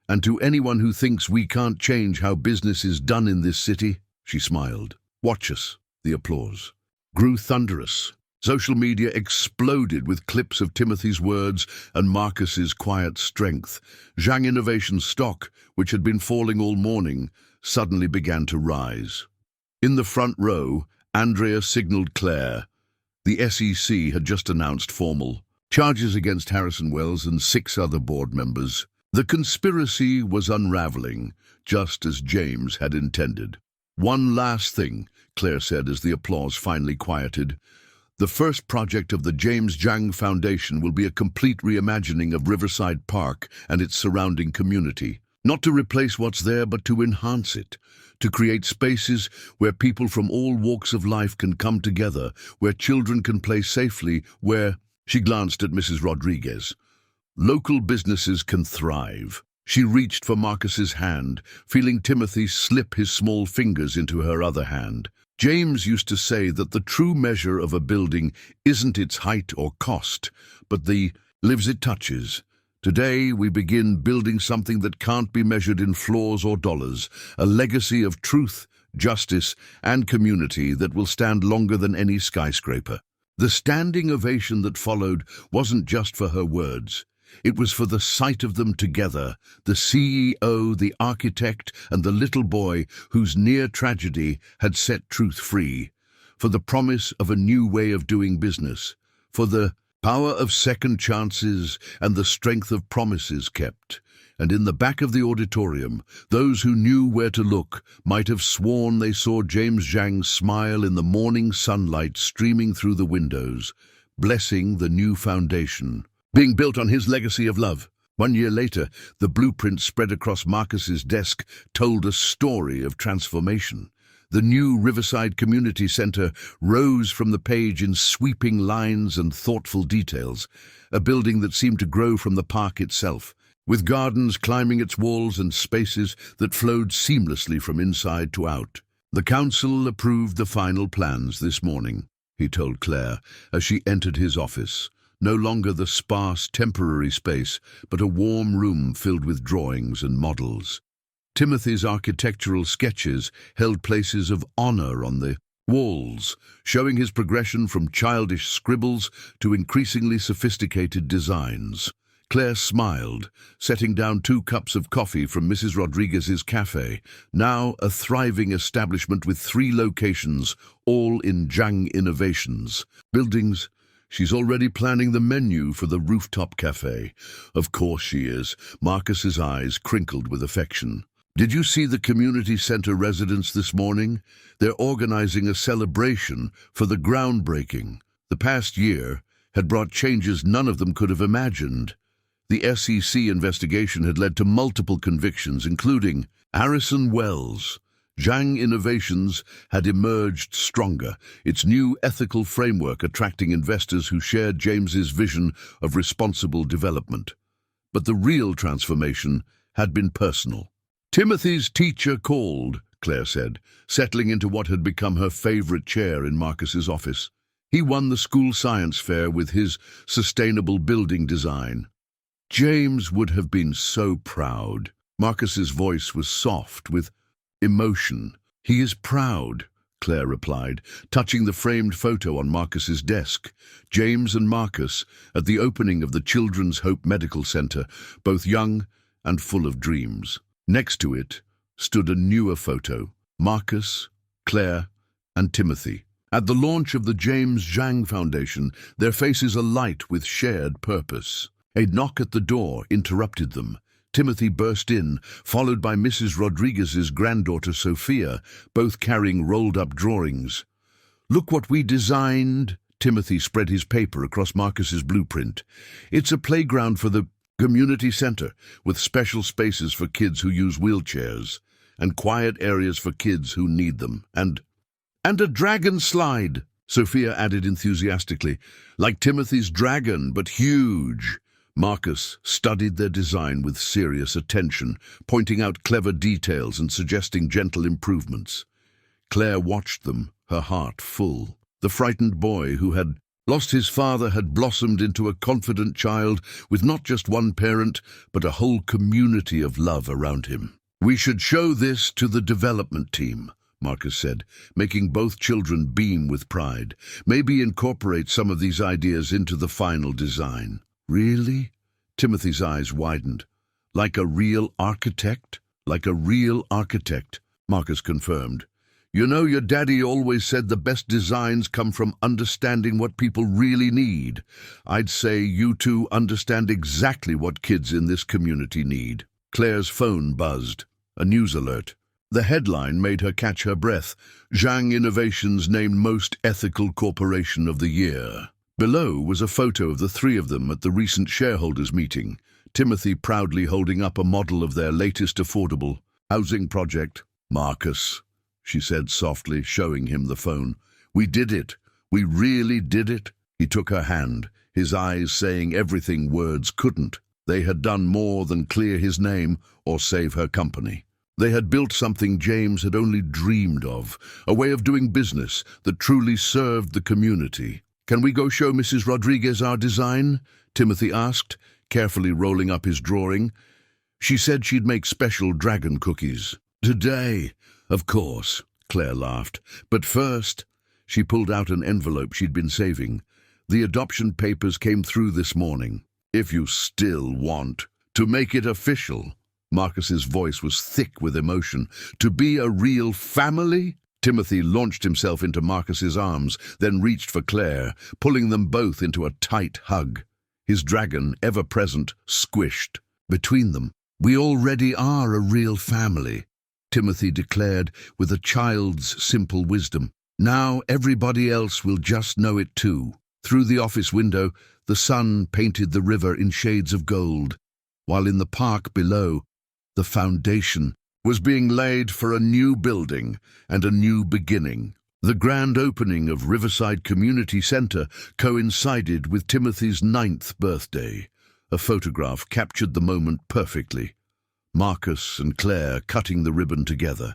And to anyone who thinks we can't change how business is done in this city, she smiled. Watch us. The applause grew thunderous. Social media exploded with clips of Timothy's words and Marcus's quiet strength. Jang Innovations stock, which had been falling all morning, suddenly began to rise. In the front row, Andrea signaled Claire. The SEC had just announced formal charges against Harrison Wells and 6 other board members. The conspiracy was unraveling, just as James had intended. One last thing, Claire said as the applause finally quieted. The first project of the James Jang Foundation will be a complete reimagining of Riverside Park and its surrounding community. Not to replace what's there, but to enhance it. To create spaces where people from all walks of life can come together, where children can play safely, where... She glanced at Mrs. Rodriguez. Local businesses can thrive. She reached for Marcus's hand, feeling Timothy slip his small fingers into her other hand. James used to say that the true measure of a building isn't its height or cost, but the lives it touches. Today, we begin building something that can't be measured in floors or dollars, a legacy of truth, justice, and community that will stand longer than any skyscraper. The standing ovation that followed wasn't just for her words. It was for the sight of them together, the CEO, the architect, and the little boy whose near tragedy had set truth free, for the promise of a new way of doing business, for the power of second chances and the strength of promises kept. And in the back of the auditorium, those who knew where to look might have sworn they saw James Jang smile in the morning sunlight streaming through the windows, blessing the new foundation, being built on his legacy of love. 1 year later, the blueprint spread across Marcus's desk told a story of transformation. The new Riverside Community Center rose from the page in sweeping lines and thoughtful details, a building that seemed to grow from the park itself, with gardens climbing its walls and spaces that flowed seamlessly from inside to out. "The council approved the final plans this morning," he told Claire as she entered his office. No longer the sparse, temporary space, but a warm room filled with drawings and models. Timothy's architectural sketches held places of honor on the walls, showing his progression from childish scribbles to increasingly sophisticated designs. Claire smiled, setting down 2 cups of coffee from Mrs. Rodriguez's cafe, now a thriving establishment with 3 locations, all in Jang innovations. Buildings. She's already planning the menu for the rooftop cafe. Of course she is. Marcus's eyes crinkled with affection. "Did you see the community center residents this morning? They're organizing a celebration for the groundbreaking. The past year had brought changes none of them could have imagined. The SEC investigation had led to multiple convictions, including Harrison Wells. Jang Innovations had emerged stronger, its new ethical framework attracting investors who shared James's vision of responsible development. But the real transformation had been personal. "Timothy's teacher called," Claire said, settling into what had become her favorite chair in Marcus's office. "He won the school science fair with his sustainable building design. James would have been so proud." Marcus's voice was soft with emotion. "He is proud," Claire replied, touching the framed photo on Marcus's desk. James and Marcus at the opening of the Children's Hope Medical Center, both young and full of dreams. Next to it stood a newer photo, Marcus, Claire, and Timothy. At the launch of the James Jang Foundation, their faces alight with shared purpose. A knock at the door interrupted them. Timothy burst in, followed by Mrs. Rodriguez's granddaughter Sophia, both carrying rolled-up drawings. "Look what we designed." Timothy spread his paper across Marcus's blueprint. "It's a playground for the community center, with special spaces for kids who use wheelchairs, and quiet areas for kids who need them. And a dragon slide," Sophia added enthusiastically. "Like Timothy's dragon, but huge." Marcus studied their design with serious attention, pointing out clever details and suggesting gentle improvements. Claire watched them, her heart full. The frightened boy who had lost his father had blossomed into a confident child with not just one parent, but a whole community of love around him. "We should show this to the development team," Marcus said, making both children beam with pride. "Maybe incorporate some of these ideas into the final design." "Really?" Timothy's eyes widened. "Like a real architect?" "Like a real architect," Marcus confirmed. "You know, your daddy always said the best designs come from understanding what people really need. I'd say you two understand exactly what kids in this community need." Claire's phone buzzed. A news alert. The headline made her catch her breath. Jang Innovations named Most Ethical Corporation of the Year. Below was a photo of the 3 of them at the recent shareholders' meeting, Timothy proudly holding up a model of their latest affordable housing project. "Marcus," she said softly, showing him the phone. "We did it. We really did it." He took her hand, his eyes saying everything words couldn't. They had done more than clear his name or save her company. They had built something James had only dreamed of, a way of doing business that truly served the community. "Can we go show Mrs. Rodriguez our design?" Timothy asked, carefully rolling up his drawing. "She said she'd make special dragon cookies." "Today, of course," Claire laughed. "But first," she pulled out an envelope she'd been saving. "The adoption papers came through this morning. If you still want to make it official." Marcus's voice was thick with emotion. "To be a real family?" Timothy launched himself into Marcus's arms, then reached for Claire, pulling them both into a tight hug. His dragon, ever present, squished between them. "We already are a real family," Timothy declared with a child's simple wisdom. "Now everybody else will just know it too." Through the office window, the sun painted the river in shades of gold, while in the park below, the foundation was being laid for a new building and a new beginning. The grand opening of Riverside Community Center coincided with Timothy's 9th birthday. A photograph captured the moment perfectly. Marcus and Claire cutting the ribbon together,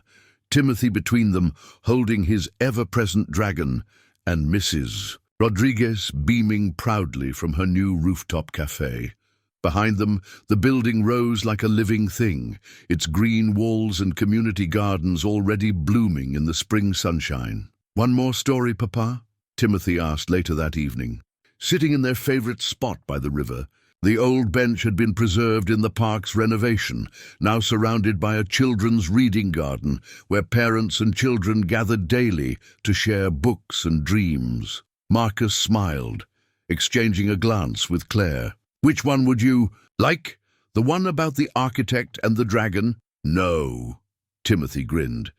Timothy between them, holding his ever-present dragon, and Mrs. Rodriguez beaming proudly from her new rooftop cafe. Behind them, the building rose like a living thing, its green walls and community gardens already blooming in the spring sunshine. "One more story, Papa?" Timothy asked later that evening. Sitting in their favorite spot by the river, the old bench had been preserved in the park's renovation, now surrounded by a children's reading garden where parents and children gathered daily to share books and dreams. Marcus smiled, exchanging a glance with Claire. "Which one would you like? The one about the architect and the dragon?" "No," Timothy grinned.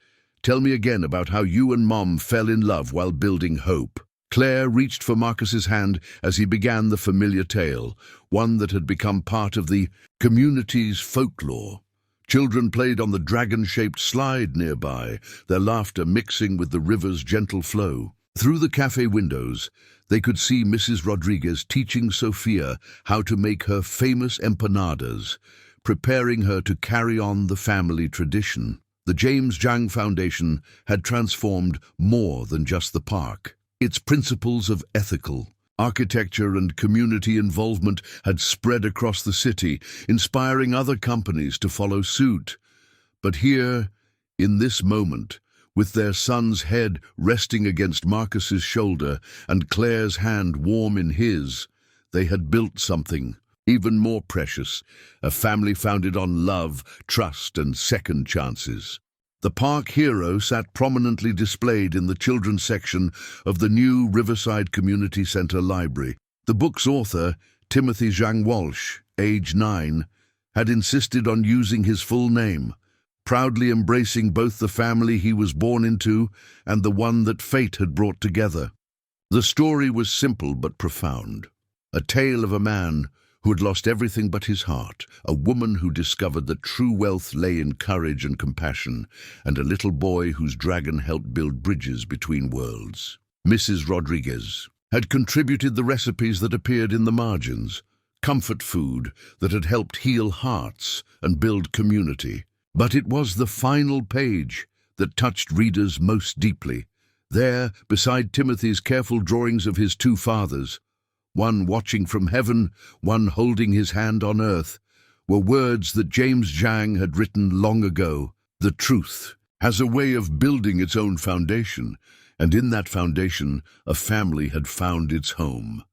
"Tell me again about how you and Mom fell in love while building hope." Claire reached for Marcus's hand as he began the familiar tale, one that had become part of the community's folklore. Children played on the dragon-shaped slide nearby, their laughter mixing with the river's gentle flow. Through the cafe windows, they could see Mrs. Rodriguez teaching Sophia how to make her famous empanadas, preparing her to carry on the family tradition. The James Jang Foundation had transformed more than just the park. Its principles of ethical architecture and community involvement had spread across the city, inspiring other companies to follow suit. But here, in this moment, with their son's head resting against Marcus's shoulder and Claire's hand warm in his, they had built something even more precious, a family founded on love, trust, and second chances. The park hero sat prominently displayed in the children's section of the new Riverside Community Center Library. The book's author, Timothy Zhang Walsh, age 9, had insisted on using his full name, proudly embracing both the family he was born into and the one that fate had brought together. The story was simple but profound, a tale of a man who had lost everything but his heart, a woman who discovered that true wealth lay in courage and compassion, and a little boy whose dragon helped build bridges between worlds. Mrs. Rodriguez had contributed the recipes that appeared in the margins, comfort food that had helped heal hearts and build community. But it was the final page that touched readers most deeply. There, beside Timothy's careful drawings of his two fathers, one watching from heaven, one holding his hand on earth, were words that James Jang had written long ago. The truth has a way of building its own foundation, and in that foundation, a family had found its home.